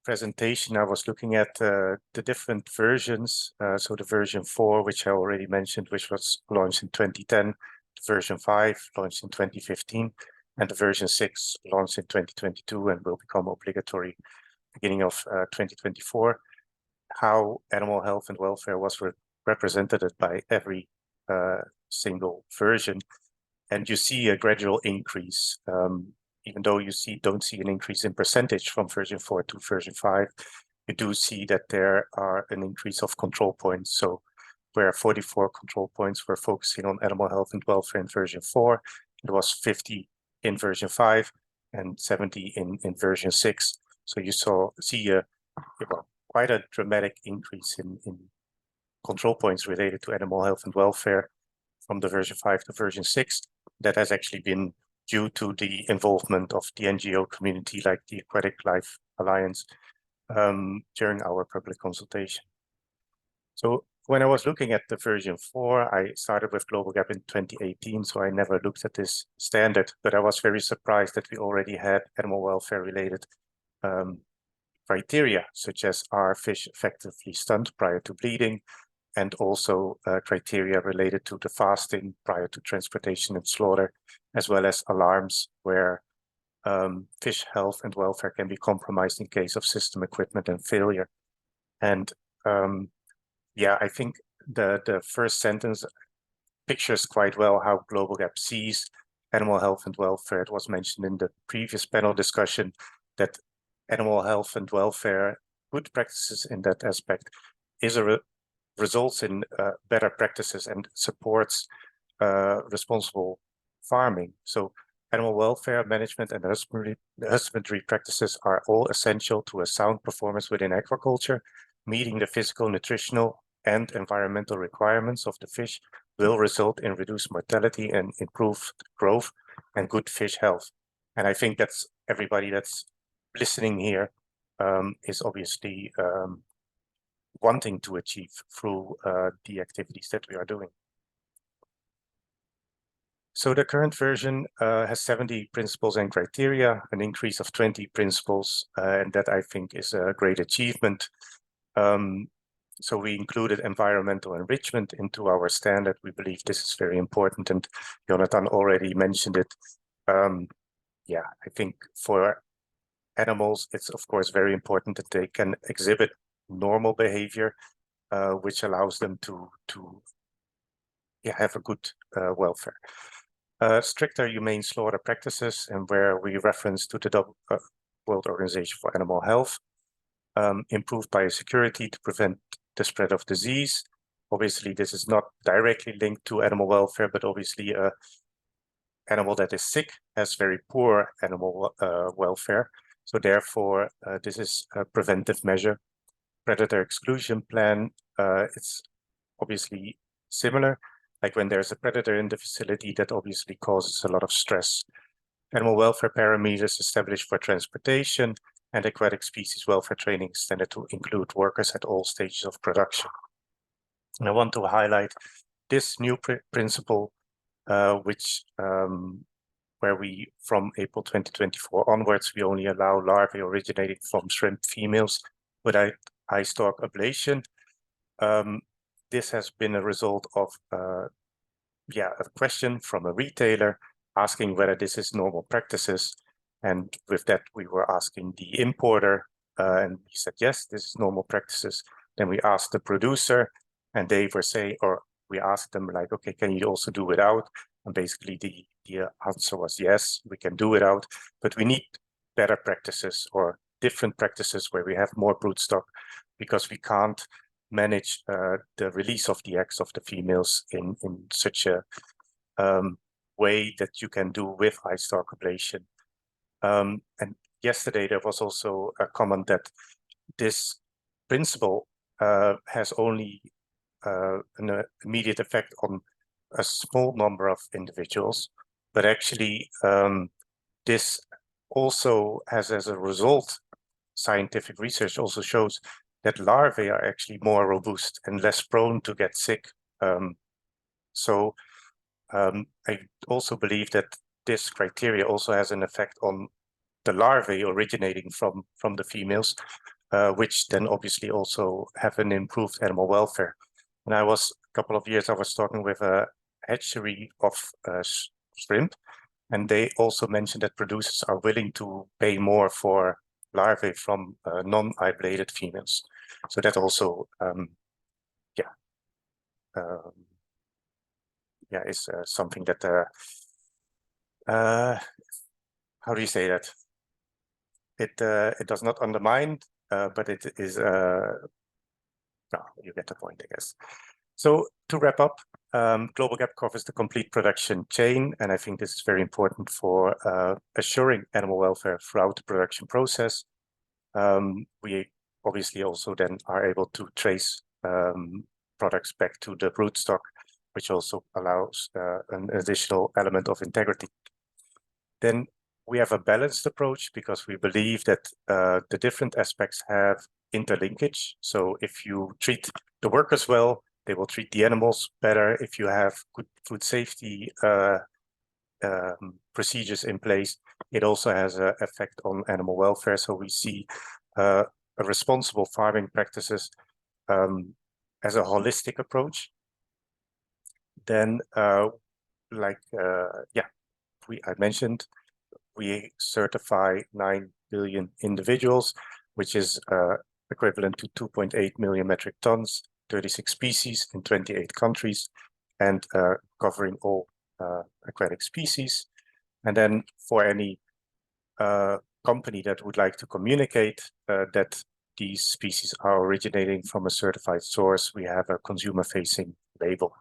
E: presentation, I was looking at the different versions. So the version 4, which I already mentioned, which was launched in 2010, the version 5 launched in 2015, and the version 6 launched in 2022 and will become obligatory beginning of 2024. How animal health and welfare was represented by every single version, and you see a gradual increase. Even though you don't see an increase in percentage from version 4 to version 5, you do see that there are an increase of control points. So where 44 control points were focusing on animal health and welfare in version 4, it was 50 in version 5 and 70 in version 6. So you see quite a dramatic increase in control points related to animal health and welfare from the version 5 to version 6. That has actually been due to the involvement of the NGO community like the Aquatic Life Alliance during our public consultation. So when I was looking at the version 4, I started with GLOBAL.A.P in 2018, so I never looked at this standard, but I was very surprised that we already had animal welfare related criteria, such as are fish effectively stunned prior to bleeding, and also criteria related to the fasting prior to transportation and slaughter, as well as alarms where fish health and welfare can be compromised in case of system equipment and failure. And yeah, I think the first sentence pictures quite well how GLOBAL.A.P sees animal health and welfare. It was mentioned in the previous panel discussion that animal health and welfare, good practices in that aspect, results in better practices and supports responsible farming. So animal welfare management and husbandry practices are all essential to a sound performance within aquaculture. Meeting the physical, nutritional, and environmental requirements of the fish will result in reduced mortality and improved growth and good fish health. And I think that's everybody that's listening here is obviously wanting to achieve through the activities that we are doing. So the current version has 70 principles and criteria, an increase of 20 principles, and that I think is a great achievement. So we included environmental enrichment into our standard. We believe this is very important, and Jonathan already mentioned it. Yeah, I think for animals, it's of course very important that they can exhibit normal behavior, which allows them to have a good welfare. Stricter humane slaughter practices, and where we reference to the World Organization for Animal Health. Improved biosecurity to prevent the spread of disease. Obviously, this is not directly linked to animal welfare, but obviously an animal that is sick has very poor animal welfare. So therefore, this is a preventive measure. Predator exclusion plan, it's obviously similar. Like when there's a predator in the facility, that obviously causes a lot of stress. Animal welfare parameters established for transportation, and aquatic species welfare training extended to include workers at all stages of production. And I want to highlight this new principle, which where we, from April 2024 onwards, we only allow larvae originating from shrimp females without eye stalk ablation. This has been a result of a question from a retailer asking whether this is normal practices. And with that, we were asking the importer, and he said, yes, this is normal practices. Then we asked the producer, and they were saying, or we asked them like, okay, can you also do without? And basically the answer was, yes, we can do without, but we need better practices or different practices where we have more broodstock, because we can't manage the release of the eggs of the females in such a way that you can do with eye stalk ablation. And yesterday there was also a comment that this principle has only an immediate effect on a small number of individuals, but actually this also has, as a result, scientific research also shows that larvae are actually more robust and less prone to get sick. So I also believe that this criteria also has an effect on the larvae originating from the females, which then obviously also have an improved animal welfare. And a couple of years, I was talking with a hatchery of shrimp, and they also mentioned that producers are willing to pay more for larvae from non-eye-bladed females. So that also, is something that, how do you say that? It does not undermine, but it is, you get the point, I guess. So to wrap up, GLOBAL.A.P covers the complete production chain, and I think this is very important for assuring animal welfare throughout the production process. We obviously also then are able to trace products back to the broodstock, which also allows an additional element of integrity. Then we have a balanced approach because we believe that the different aspects have interlinkage. So if you treat the workers well, they will treat the animals better. If you have good food safety procedures in place, it also has an effect on animal welfare. So we see a responsible farming practices as a holistic approach. Then, I mentioned, we certify 9 billion individuals, which is equivalent to 2.8 million metric tons, 36 species in 28 countries, and covering all aquatic species. And then for any company that would like to communicate that these species are originating from a certified source, we have a consumer-facing label.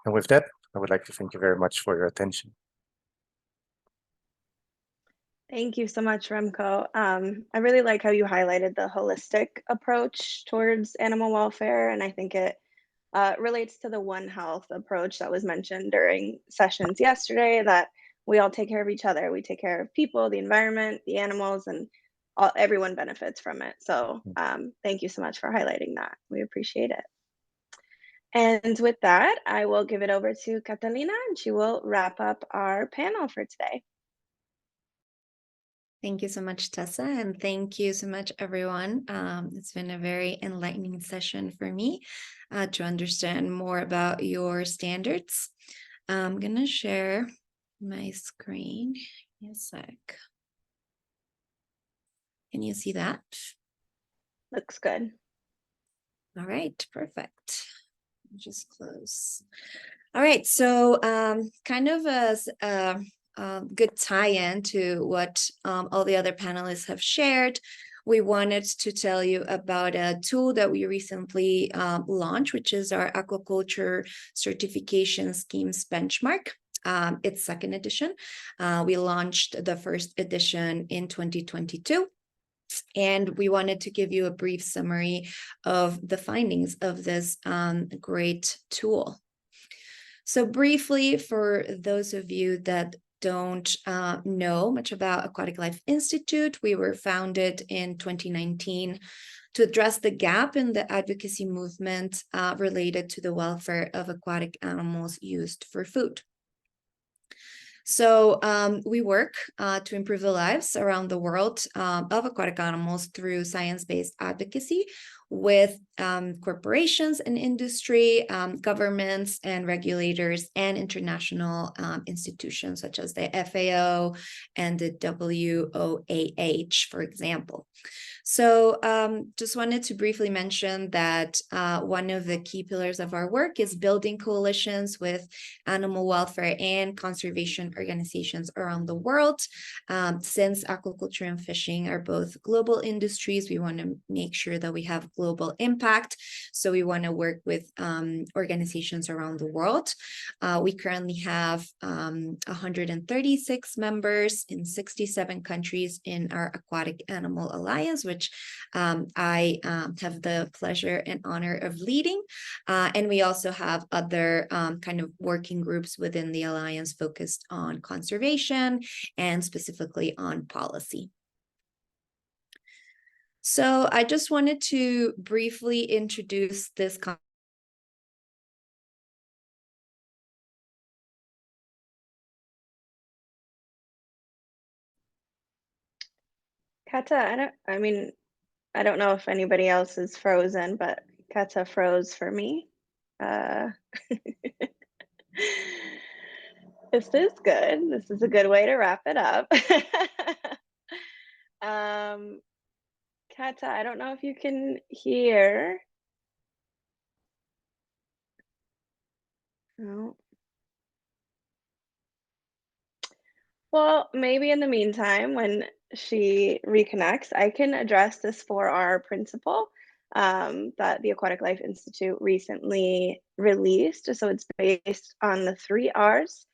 E: And with that, I would like to thank you very much for your attention.
C: Thank you so much, Remko. I really like how you highlighted the holistic approach towards animal welfare, and I think it relates to the One Health approach that was mentioned during sessions yesterday, that we all take care of each other. We take care of people, the environment, the animals, and everyone benefits from it. So thank you so much for highlighting that. We appreciate it. And with that, I will give it over to Catalina, and she will wrap up our panel for today.
F: Thank you so much, Tessa, and thank you so much, everyone. It's been a very enlightening session for me to understand more about your standards. I'm going to share my screen. Give me a sec. Can you see that?
C: Looks good.
F: All right, perfect. Just close. All right, so kind of as a good tie-in to what all the other panelists have shared, we wanted to tell you about a tool that we recently launched, which is our Aquaculture Certification Schemes Benchmark. It's second edition. We launched the first edition in 2022. And we wanted to give you a brief summary of the findings of this great tool. So briefly, for those of you that don't know much about Aquatic Life Institute, we were founded in 2019 to address the gap in the advocacy movement related to the welfare of aquatic animals used for food. So we work to improve the lives around the world of aquatic animals through science-based advocacy with corporations and industry, governments and regulators, and international institutions such as the FAO and the WOAH, for example. So just wanted to briefly mention that one of the key pillars of our work is building coalitions with animal welfare and conservation organizations around the world. Since aquaculture and fishing are both global industries, we want to make sure that we have global impact. So we want to work with organizations around the world. We currently have 136 members in 67 countries in our Aquatic Animal Alliance, which I have the pleasure and honor of leading. And we also have other kind of working groups within the Alliance focused on conservation and specifically on policy. So I just wanted to briefly introduce this
C: Kata, I don't know if anybody else is frozen, but Kata froze for me. This is good. This is a good way to wrap it up. Kata, I don't know if you can hear. No. Well, maybe in the meantime, when she reconnects, I can address this 4R principle that the Aquatic Life Institute recently released. So it's based on the 3 R's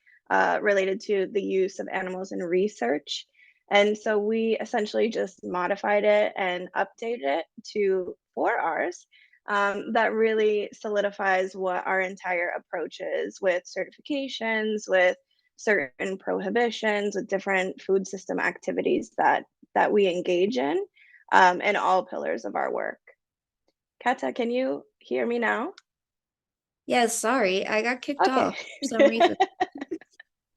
C: related to the use of animals in research. And so we essentially just modified it and updated it to 4 R's that really solidifies what our entire approach is with certifications, with certain prohibitions, with different food system activities that we engage in all pillars of our work. Kata, can you hear me now?
F: Yes, sorry, I got kicked
C: Okay.
F: off for some reason.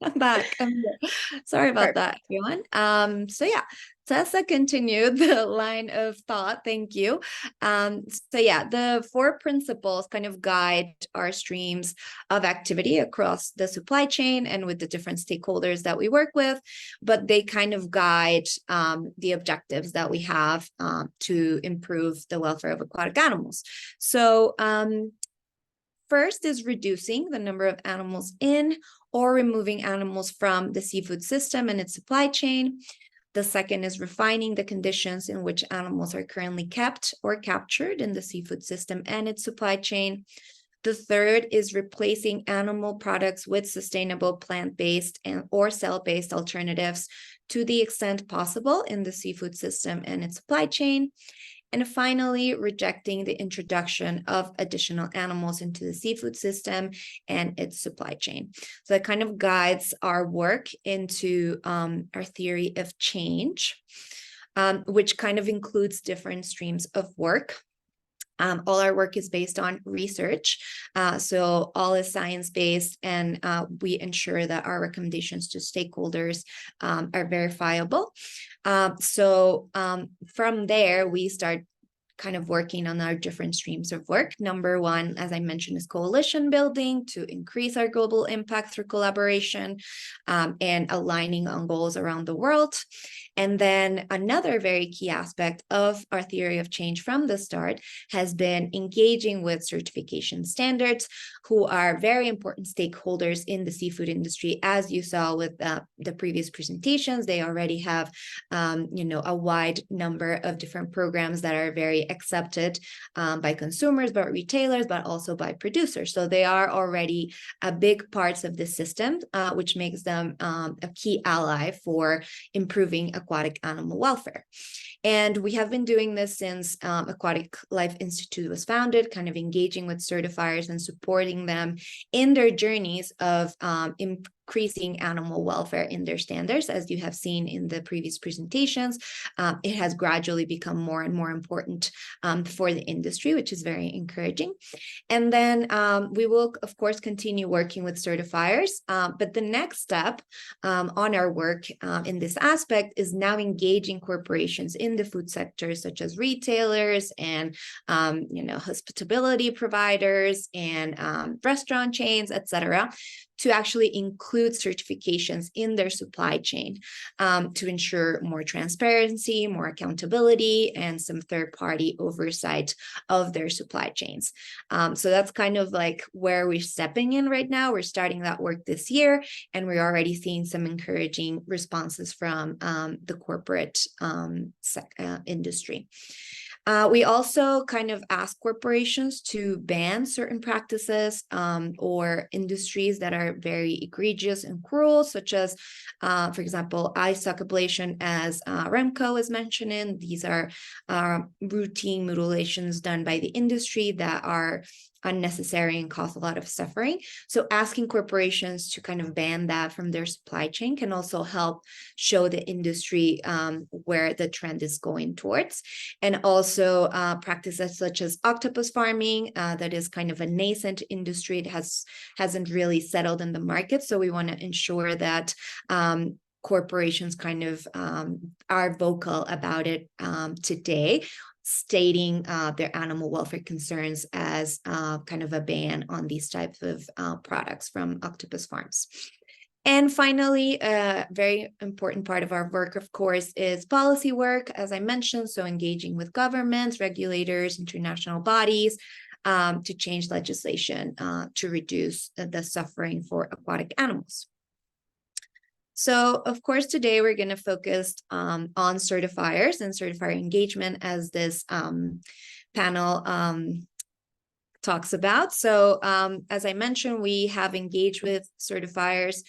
F: I'm back. I'm here. Sorry about that, everyone. So yeah, Tessa continued the line of thought. Thank you. So yeah, the 4 principles kind of guide our streams of activity across the supply chain and with the different stakeholders that we work with, but they kind of guide the objectives that we have to improve the welfare of aquatic animals. So first is reducing the number of animals in or removing animals from the seafood system and its supply chain. The second is refining the conditions in which animals are currently kept or captured in the seafood system and its supply chain. The third is replacing animal products with sustainable plant-based and or cell-based alternatives to the extent possible in the seafood system and its supply chain. And finally, rejecting the introduction of additional animals into the seafood system and its supply chain. So that kind of guides our work into our theory of change, which kind of includes different streams of work. All our work is based on research, so all is science-based, and we ensure that our recommendations to stakeholders are verifiable. So from there, we start kind of working on our different streams of work. Number one, as I mentioned, is coalition building to increase our global impact through collaboration and aligning on goals around the world. And then another very key aspect of our theory of change from the start has been engaging with certification standards, who are very important stakeholders in the seafood industry. As you saw with the previous presentations, they already have, a wide number of different programs that are very accepted by consumers, by retailers, but also by producers. So they are already a big parts of the system, which makes them a key ally for improving aquatic animal welfare. And we have been doing this since Aquatic Life Institute was founded, kind of engaging with certifiers and supporting them in their journeys of increasing animal welfare in their standards. As you have seen in the previous presentations, it has gradually become more and more important for the industry, which is very encouraging. And then we will, of course, continue working with certifiers. But the next step on our work in this aspect is now engaging corporations in the food sector, such as retailers and hospitality providers and restaurant chains, etc., to actually include certifications in their supply chain to ensure more transparency, more accountability, and some third-party oversight of their supply chains. So that's kind of like where we're stepping in right now. We're starting that work this year, and we're already seeing some encouraging responses from the corporate industry. We also kind of ask corporations to ban certain practices or industries that are very egregious and cruel, such as, for example, eye sock ablation, as Remko is mentioning. These are routine mutilations done by the industry that are unnecessary and cause a lot of suffering. So asking corporations to kind of ban that from their supply chain can also help show the industry where the trend is going towards. And also practices such as octopus farming, that is kind of a nascent industry. It hasn't really settled in the market. So we want to ensure that corporations kind of are vocal about it today, stating their animal welfare concerns as kind of a ban on these types of products from octopus farms. And finally, a very important part of our work, of course, is policy work, as I mentioned, so engaging with governments, regulators, international bodies to change legislation to reduce the suffering for aquatic animals. So, of course, today we're going to focus on certifiers and certifier engagement, as this panel talks about. So, as I mentioned, we have engaged with certifiers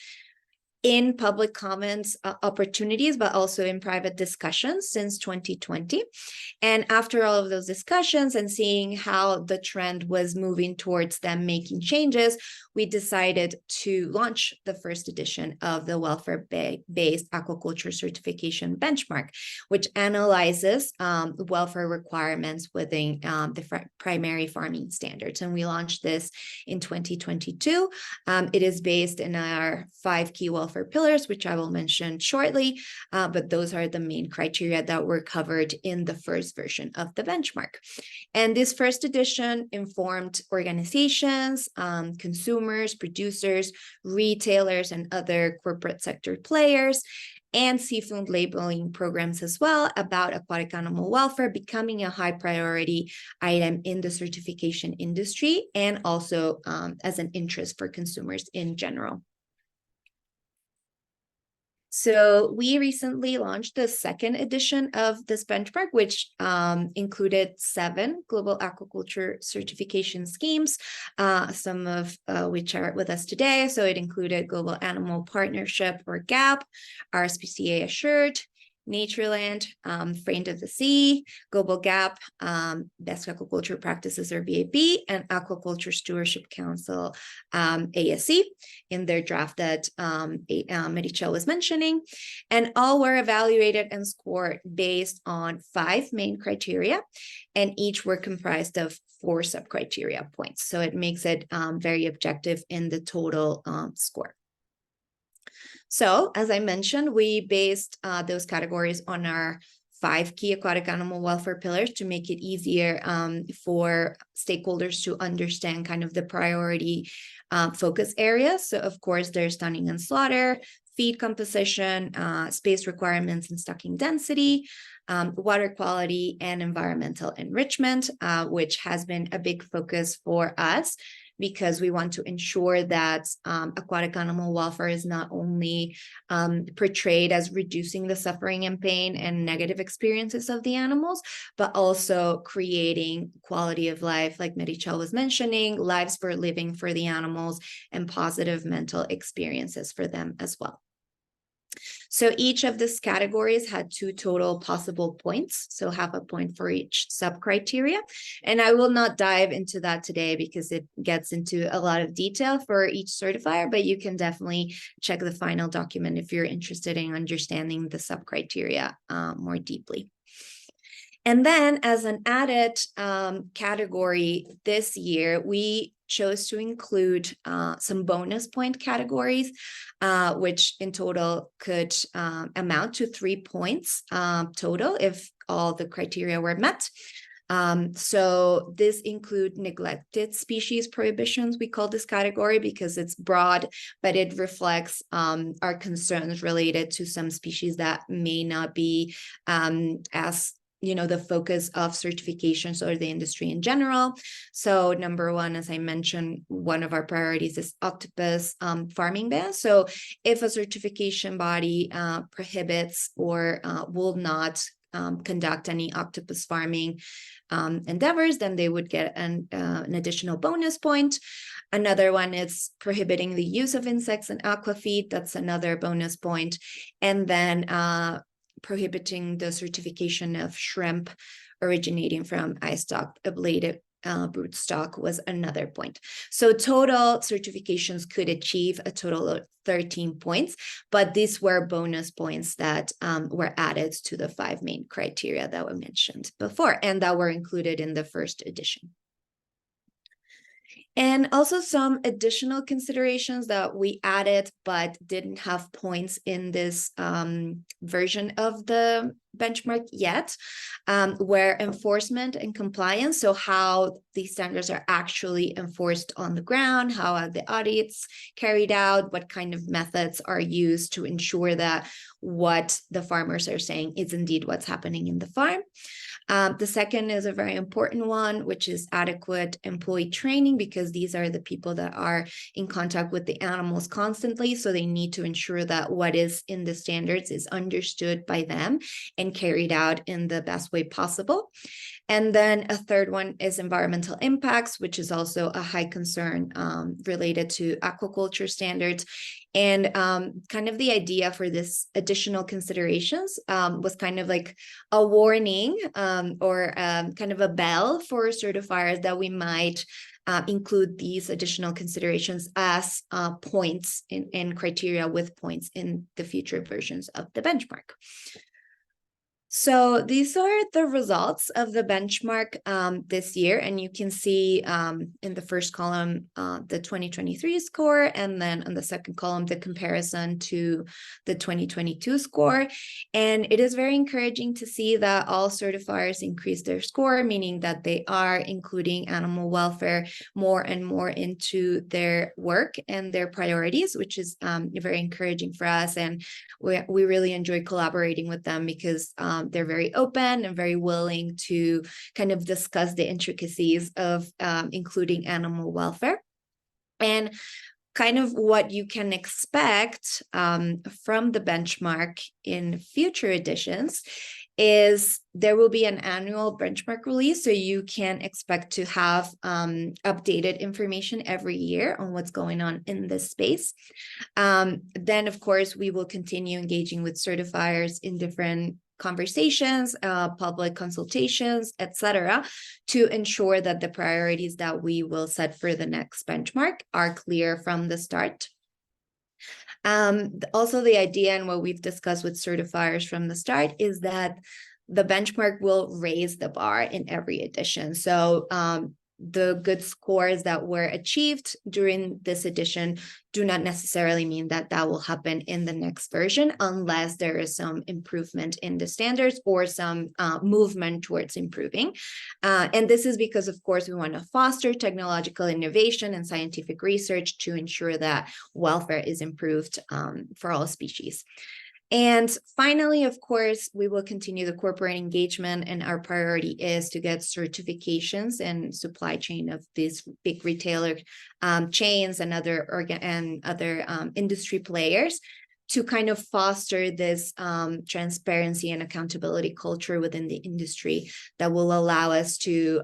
F: in public comments opportunities, but also in private discussions since 2020. And after all of those discussions and seeing how the trend was moving towards them making changes, we decided to launch the first edition of the welfare-based aquaculture certification benchmark, which analyzes welfare requirements within the primary farming standards. And we launched this in 2022. It is based in our 5 key welfare pillars, which I will mention shortly, but those are the main criteria that were covered in the first version of the benchmark. And this first edition informed organizations, consumers, producers, retailers, and other corporate sector players, and seafood labeling programs as well about aquatic animal welfare becoming a high priority item in the certification industry, and also as an interest for consumers in general. So we recently launched the second edition of this benchmark, which included 7 global aquaculture certification schemes, some of which are with us today. So it included Global Animal Partnership, or GAP, RSPCA Assured, Naturland, Friend of the Sea, GLOBALG.A.P, Best Aquaculture Practices, or BAP, and Aquaculture Stewardship Council, ASC, in their draft that Meritxell was mentioning. And all were evaluated and scored based on 5 main criteria, and each were comprised of 4 sub-criteria points. So it makes it very objective in the total score. So, as I mentioned, we based those categories on our 5 key aquatic animal welfare pillars to make it easier for stakeholders to understand kind of the priority focus areas. So, of course, there's stunning and slaughter, feed composition, space requirements and stocking density, water quality, and environmental enrichment, which has been a big focus for us, because we want to ensure that aquatic animal welfare is not only portrayed as reducing the suffering and pain and negative experiences of the animals, but also creating quality of life, like Meritxell was mentioning, lives for living for the animals, and positive mental experiences for them as well. So each of these categories had 2 total possible points, so half a point for each sub-criteria. And I will not dive into that today because it gets into a lot of detail for each certifier, but you can definitely check the final document if you're interested in understanding the sub-criteria more deeply. And then, as an added category this year, we chose to include some bonus point categories, which in total could amount to 3 points total if all the criteria were met. So this include neglected species prohibitions. We call this category because it's broad, but it reflects our concerns related to some species that may not be as the focus of certifications or the industry in general. So number 1, as I mentioned, one of our priorities is octopus farming ban. So if a certification body prohibits or will not conduct any octopus farming endeavors, then they would get an additional bonus point. Another one is prohibiting the use of insects in aquafeed. That's another bonus point. And then prohibiting the certification of shrimp originating from eye-stalk ablative broodstock was another point. So total certifications could achieve a total of 13 points, but these were bonus points that were added to the 5 main criteria that were mentioned before and that were included in the first edition. And also some additional considerations that we added but didn't have points in this version of the benchmark yet were enforcement and compliance. So how these standards are actually enforced on the ground, how are the audits carried out, what kind of methods are used to ensure that what the farmers are saying is indeed what's happening in the farm. The second is a very important one, which is adequate employee training, because these are the people that are in contact with the animals constantly. So they need to ensure that what is in the standards is understood by them and carried out in the best way possible. And then a third one is environmental impacts, which is also a high concern related to aquaculture standards. And kind of the idea for this additional considerations was kind of like a warning or kind of a bell for certifiers that we might include these additional considerations as points in criteria with points in the future versions of the benchmark. So these are the results of the benchmark this year, and you can see in the first column the 2023 score, and then on the second column the comparison to the 2022 score. And it is very encouraging to see that all certifiers increase their score, meaning that they are including animal welfare more and more into their work and their priorities, which is very encouraging for us. And we really enjoy collaborating with them because they're very open and very willing to kind of discuss the intricacies of including animal welfare. And kind of what you can expect from the benchmark in future editions is there will be an annual benchmark release, so you can expect to have updated information every year on what's going on in this space. Then, of course, we will continue engaging with certifiers in different conversations, public consultations, etc., to ensure that the priorities that we will set for the next benchmark are clear from the start. Also, the idea and what we've discussed with certifiers from the start is that the benchmark will raise the bar in every edition. So the good scores that were achieved during this edition do not necessarily mean that that will happen in the next version unless there is some improvement in the standards or some movement towards improving. And this is because, of course, we want to foster technological innovation and scientific research to ensure that welfare is improved for all species. And finally, of course, we will continue the corporate engagement, and our priority is to get certifications and supply chain of these big retailer chains and other industry players to kind of foster this transparency and accountability culture within the industry that will allow us to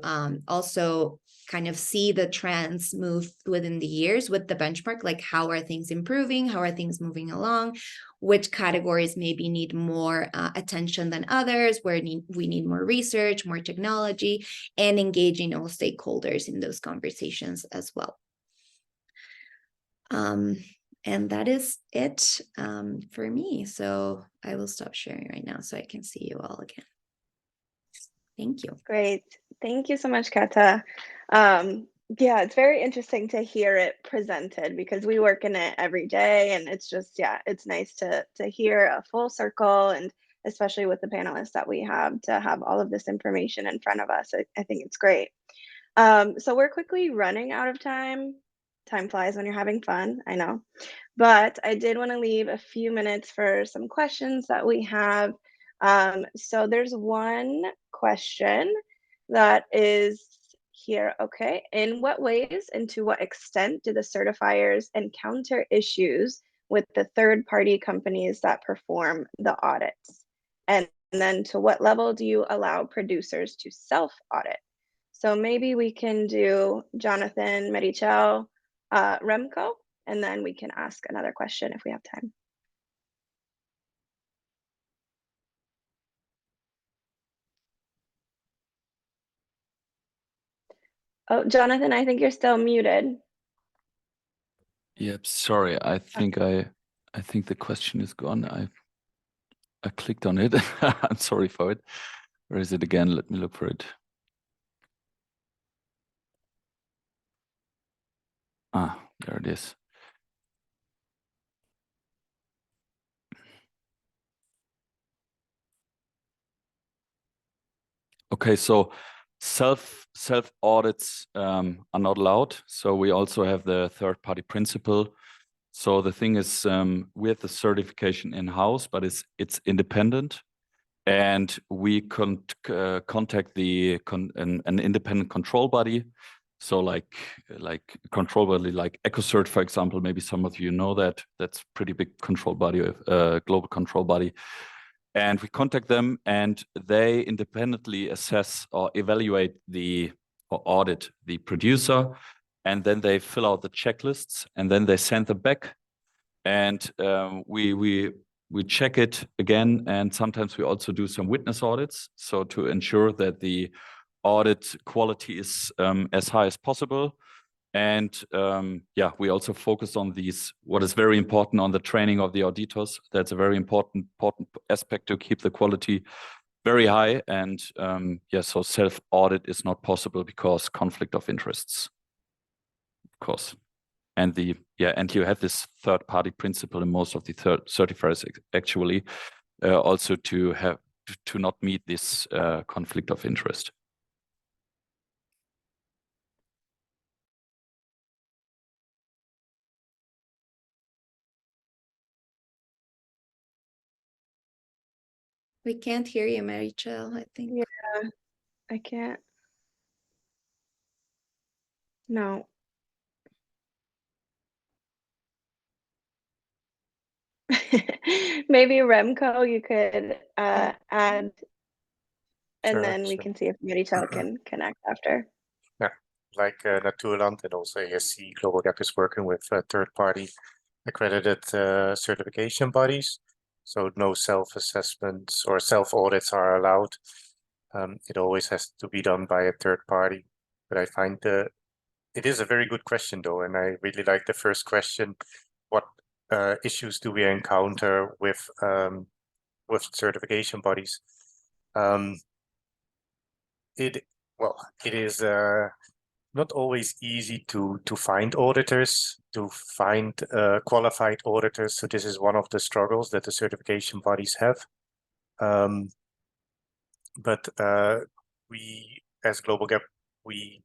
F: also kind of see the trends move within the years with the benchmark, like how are things improving, how are things moving along, which categories maybe need more attention than others, where we need more research, more technology, and engaging all stakeholders in those conversations as well. And that is it for me. So I will stop sharing right now so I can see you all again. Thank you.
C: Great. Thank you so much, Kata. Yeah, it's very interesting to hear it presented because we work in it every day, and it's just, yeah, it's nice to hear a full circle, and especially with the panelists that we have, to have all of this information in front of us. I think it's great. So we're quickly running out of time. Time flies when you're having fun, I know. But I did want to leave a few minutes for some questions that we have. So there's one question that is here. Okay. In what ways and to what extent do the certifiers encounter issues with the third-party companies that perform the audits? And then to what level do you allow producers to self-audit? So maybe we can do Jonathan, Meritxell, Remko, and then we can ask another question if we have time. Oh, Jonathan, I think you're still muted.
B: Yep, sorry. I think the question is gone. I clicked on it. I'm sorry for it. Where is it again? Let me look for it. Ah, there it is. Okay, so self audits are not allowed. So we also have the third-party principle. So the thing is, we have the certification in-house, but it's independent, and we contact an independent control body. So like control body like EcoCert, for example. Maybe some of you know that. That's pretty big control body, global control body. And we contact them, and they independently assess or evaluate or audit the producer, and then they fill out the checklists, and then they send them back, and we check it again, and sometimes we also do some witness audits, so to ensure that the audit quality is as high as possible. And yeah, we also focus on what is very important, on the training of the auditors. That's a very important aspect to keep the quality very high. And yeah, so self-audit is not possible because conflict of interests, of course. And and you have this third-party principle in most of the certifiers actually, also to not meet this conflict of interest.
F: We can't hear you, Meritxell, I think.
C: Yeah, I can't. No. Maybe Remko, you could add, and then we can see if Meritxell can connect after.
E: Yeah, like Naturland and also ASC, GLOBAL.A.P is working with third-party accredited certification bodies. So no self-assessments or self-audits are allowed. It always has to be done by a third party. But I find it is a very good question, though, and I really like the first question. What issues do we encounter with certification bodies? It is not always easy to find auditors, to find qualified auditors. So this is one of the struggles that the certification bodies have. But we, as GLOBAL.A.P, we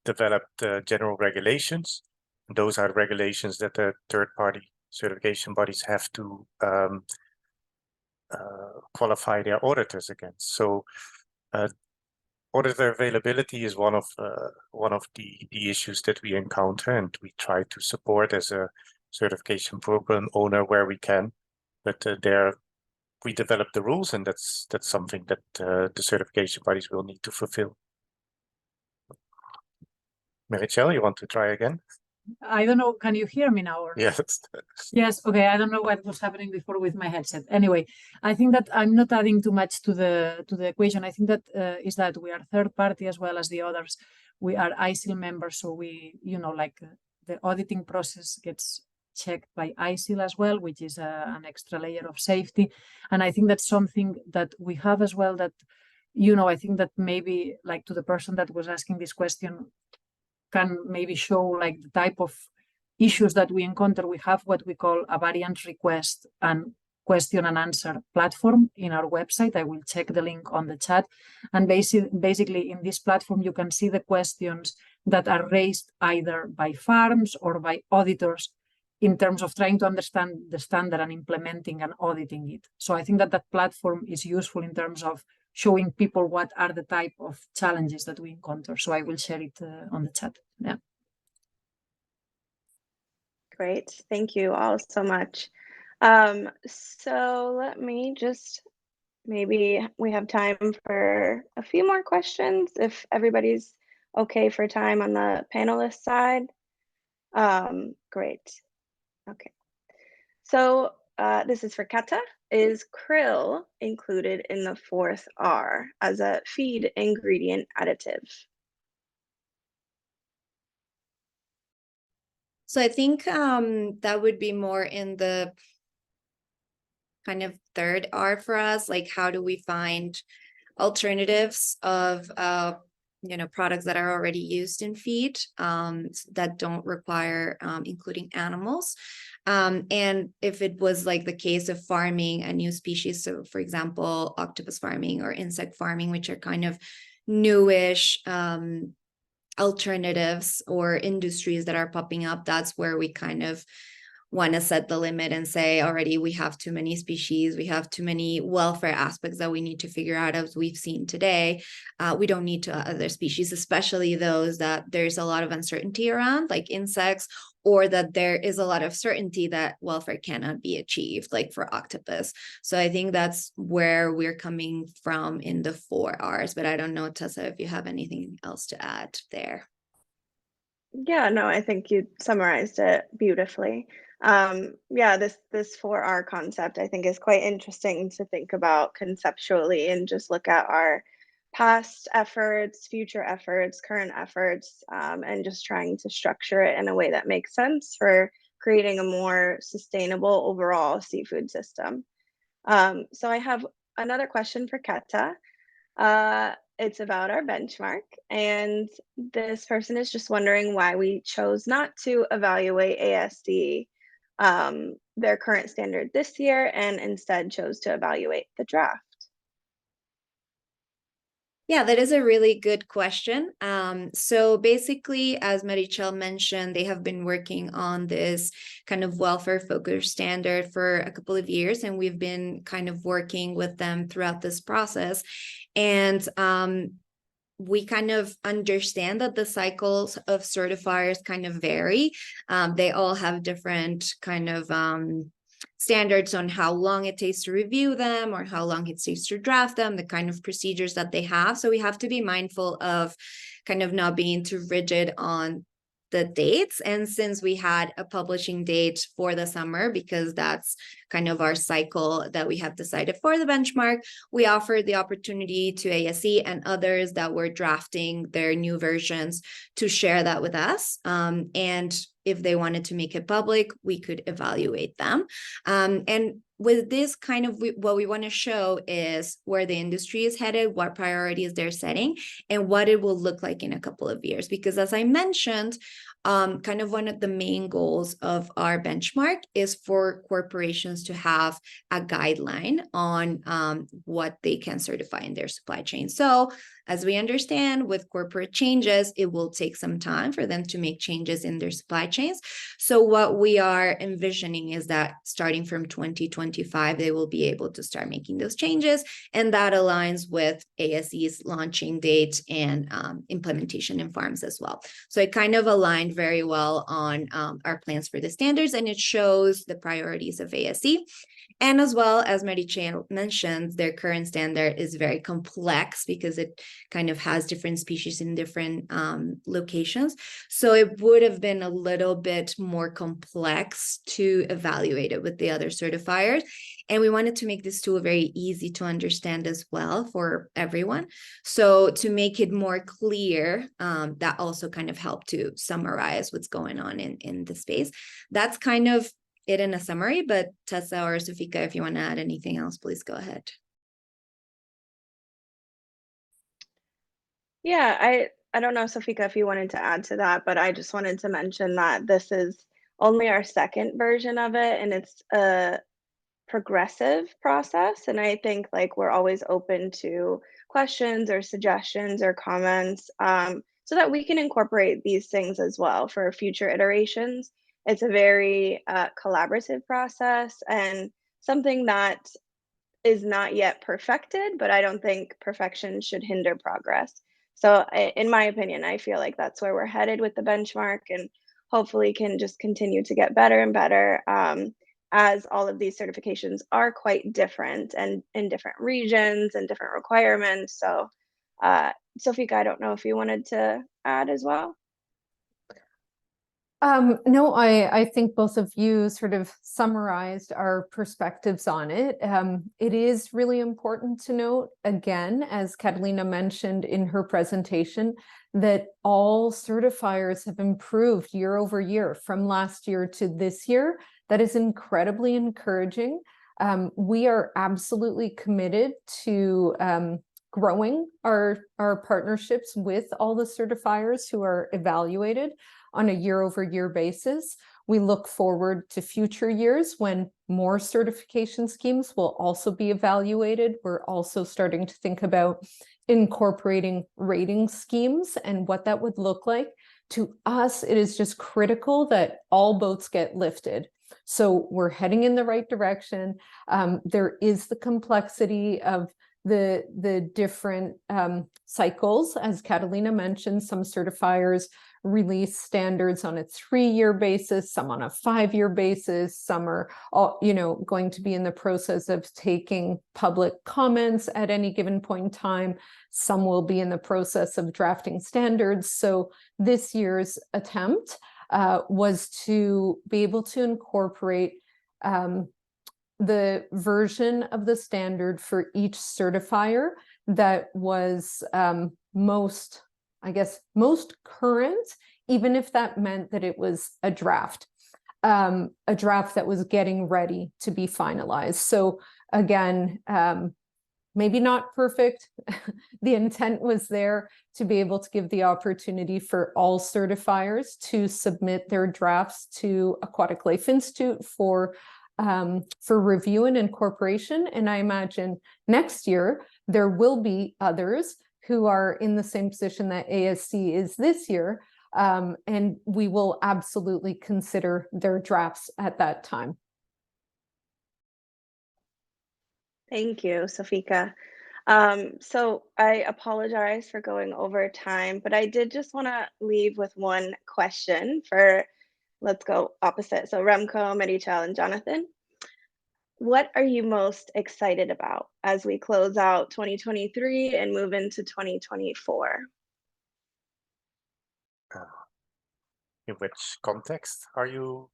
E: developed general regulations. Those are regulations that the third-party certification bodies have to qualify their auditors against. So auditor availability is one of the issues that we encounter, and we try to support as a certification program owner where we can. But we develop the rules, and that's something that the certification bodies will need to fulfill. Meritxell, you want to try again?
D: I don't know. Can you hear me now? Or...
E: Yes.
D: Yes. Okay. I don't know what was happening before with my headset. Anyway, I think that I'm not adding too much to the equation. I think that is that we are third party as well as the others. We are ISIL members, so we, like the auditing process gets checked by ISIL as well, which is an extra layer of safety. And I think that's something that we have as well. That I think that maybe like to the person that was asking this question, can maybe show like the type of issues that we encounter. We have what we call a variant request and question and answer platform in our website. I will check the link on the chat. And basically in this platform, you can see the questions that are raised either by farms or by auditors in terms of trying to understand the standard and implementing and auditing it. So I think that that platform is useful in terms of showing people what are the type of challenges that we encounter. So I will share it on the chat. Yeah.
C: Great. Thank you all so much. So let me just, maybe we have time for a few more questions if everybody's okay for time on the panelist side. Great. Okay. So this is for Kata. Is krill included in the 4th R as a feed ingredient additive?
F: So I think that would be more in the kind of 3rd R for us. Like, how do we find alternatives of products that are already used in feed that don't require including animals. And if it was like the case of farming a new species, so for example, octopus farming or insect farming, which are kind of newish alternatives or industries that are popping up, that's where we kind of want to set the limit and say, already we have too many species, we have too many welfare aspects that we need to figure out, as we've seen today. We don't need to other species, especially those that there's a lot of uncertainty around, like insects or that there is a lot of certainty that welfare cannot be achieved, like for octopus. So I think that's where we're coming from in the 4 Rs, but I don't know, Tessa, if you have anything else to add there.
C: Yeah, no, I think you summarized it beautifully. Yeah, this 4R concept I think is quite interesting to think about conceptually and just look at our past efforts, future efforts, current efforts, and just trying to structure it in a way that makes sense for creating a more sustainable overall seafood system. So I have another question for Keta. It's about our benchmark, and this person is just wondering why we chose not to evaluate ASD, their current standard this year, and instead chose to evaluate the draft.
F: Yeah, that is a really good question. So basically, as Meritxell mentioned, they have been working on this kind of welfare focused standard for a couple of years, and we've been kind of working with them throughout this process. And we kind of understand that the cycles of certifiers kind of vary. They all have different kind of standards on how long it takes to review them or how long it takes to draft them, the kind of procedures that they have. So we have to be mindful of kind of not being too rigid on the dates. And since we had a publishing date for the summer, because that's kind of our cycle that we have decided for the benchmark, we offered the opportunity to ASE and others that were drafting their new versions to share that with us. And if they wanted to make it public, we could evaluate them. And with this kind of, what we want to show is where the industry is headed, what priorities they're setting, and what it will look like in a couple of years. Because as I mentioned, kind of one of the main goals of our benchmark is for corporations to have a guideline on what they can certify in their supply chain. So as we understand, with corporate changes, it will take some time for them to make changes in their supply chains. So what we are envisioning is that starting from 2025, they will be able to start making those changes. And that aligns with ASE's launching date and implementation in farms as well. So it kind of aligned very well on our plans for the standards, and it shows the priorities of ASE. And as well, as Meritxell mentioned, their current standard is very complex because it kind of has different species in different locations. So it would have been a little bit more complex to evaluate it with the other certifiers. And we wanted to make this tool very easy to understand as well for everyone. So to make it more clear, that also kind of helped to summarize what's going on in the space. That's kind of it in a summary, but Tessa or Sofika, if you want to add anything else, please go ahead.
C: Yeah, I don't know, Sofika, if you wanted to add to that, but I just wanted to mention that this is only our second version of it, and it's a progressive process. And I think like we're always open to questions or suggestions or comments, so that we can incorporate these things as well for future iterations. It's a very collaborative process and something that is not yet perfected, but I don't think perfection should hinder progress. So in my opinion, I feel like that's where we're headed with the benchmark, and hopefully can just continue to get better and better, as all of these certifications are quite different and in different regions and different requirements. So Sofika, I don't know if you wanted to add as well.
G: No, I think both of you sort of summarized our perspectives on it. It is really important to note, again, as Catalina mentioned in her presentation, that all certifiers have improved year over year from last year to this year. That is incredibly encouraging. We are absolutely committed to growing our partnerships with all the certifiers who are evaluated on a year-over-year basis. We look forward to future years when more certification schemes will also be evaluated. We're also starting to think about incorporating rating schemes and what that would look like. To us, it is just critical that all boats get lifted. So we're heading in the right direction. There is the complexity of the different cycles. As Catalina mentioned, some certifiers release standards on a 3-year basis, some on a 5-year basis, some are all, going to be in the process of taking public comments at any given point in time. Some will be in the process of drafting standards. So this year's attempt was to be able to incorporate the version of the standard for each certifier that was most current, even if that meant that it was a draft that was getting ready to be finalized. So again, maybe not perfect. The intent was there to be able to give the opportunity for all certifiers to submit their drafts to Aquatic Life Institute for review and incorporation. And I imagine next year there will be others who are in the same position that ASC is this year, and we will absolutely consider their drafts at that time.
C: Thank you, Sofika. So I apologize for going over time, but I did just want to leave with one question for, let's go opposite. So Remko, Meritxell, and Jonathan. What are you most excited about as we close out 2023 and move into 2024?
E: In which context are you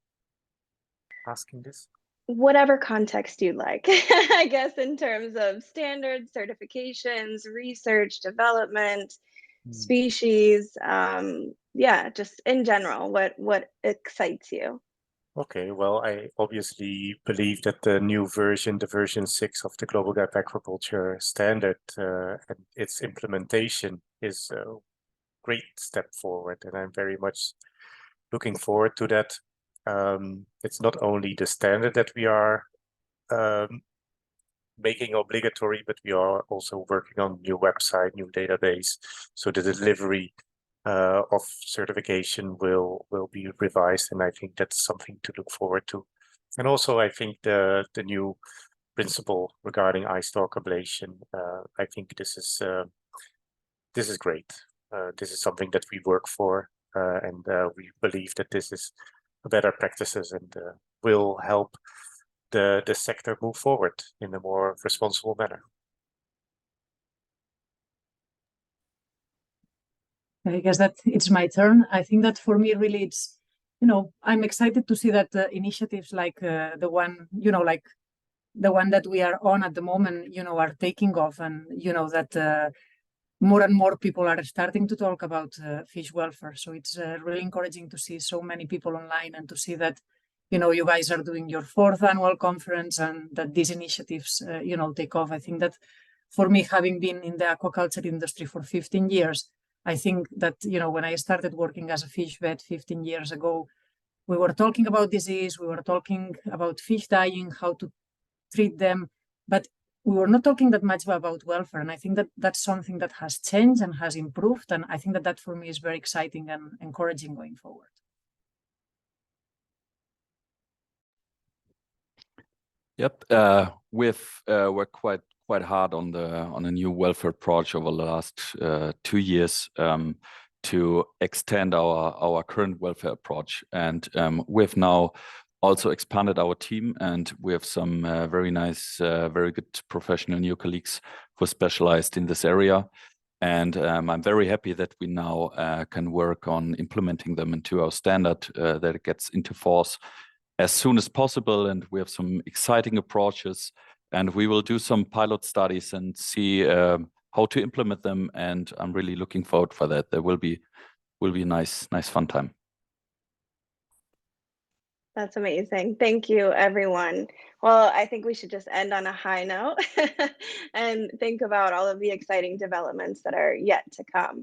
E: asking this?
C: Whatever context you'd like, I guess, in terms of standards, certifications, research, development, species, yeah, just in general, what excites you?
E: Okay, well, I obviously believe that the new version, the version 6 of the GLOBALG.A.P aquaculture standard and its implementation is a great step forward, and I'm very much looking forward to that. It's not only the standard that we are making obligatory, but we are also working on new website, new database, so the delivery of certification will be revised, and I think that's something to look forward to. And also, I think the new principle regarding eye stalk ablation, I think this is great. This is something that we work for, and we believe that this is better practices and will help the sector move forward in a more responsible manner.
H: I guess that it's my turn. I think that for me, really, it's, I'm excited to see that initiatives like the one, like the one that we are on at the moment, are taking off, and, that more and more people are starting to talk about fish welfare. So it's really encouraging to see so many people online and to see that, you guys are doing your 4th annual conference and that these initiatives, take off. I think that for me, having been in the aquaculture industry for 15 years, I think that, when I started working as a fish vet 15 years ago, we were talking about disease, we were talking about fish dying, how to treat them, but we were not talking that much about welfare. And I think that that's something that has changed and has improved. And I think that that for me is very exciting and encouraging going forward.
B: Yep, we've worked quite hard on a new welfare approach over the last 2 years to extend our current welfare approach, and we've now also expanded our team, and we have some very nice, very good professional new colleagues who are specialized in this area. And I'm very happy that we now can work on implementing them into our standard, that it gets into force as soon as possible. And we have some exciting approaches, and we will do some pilot studies and see how to implement them. And I'm really looking forward for that. There will be a nice fun time.
C: That's amazing. Thank you, everyone. Well, I think we should just end on a high note and think about all of the exciting developments that are yet to come.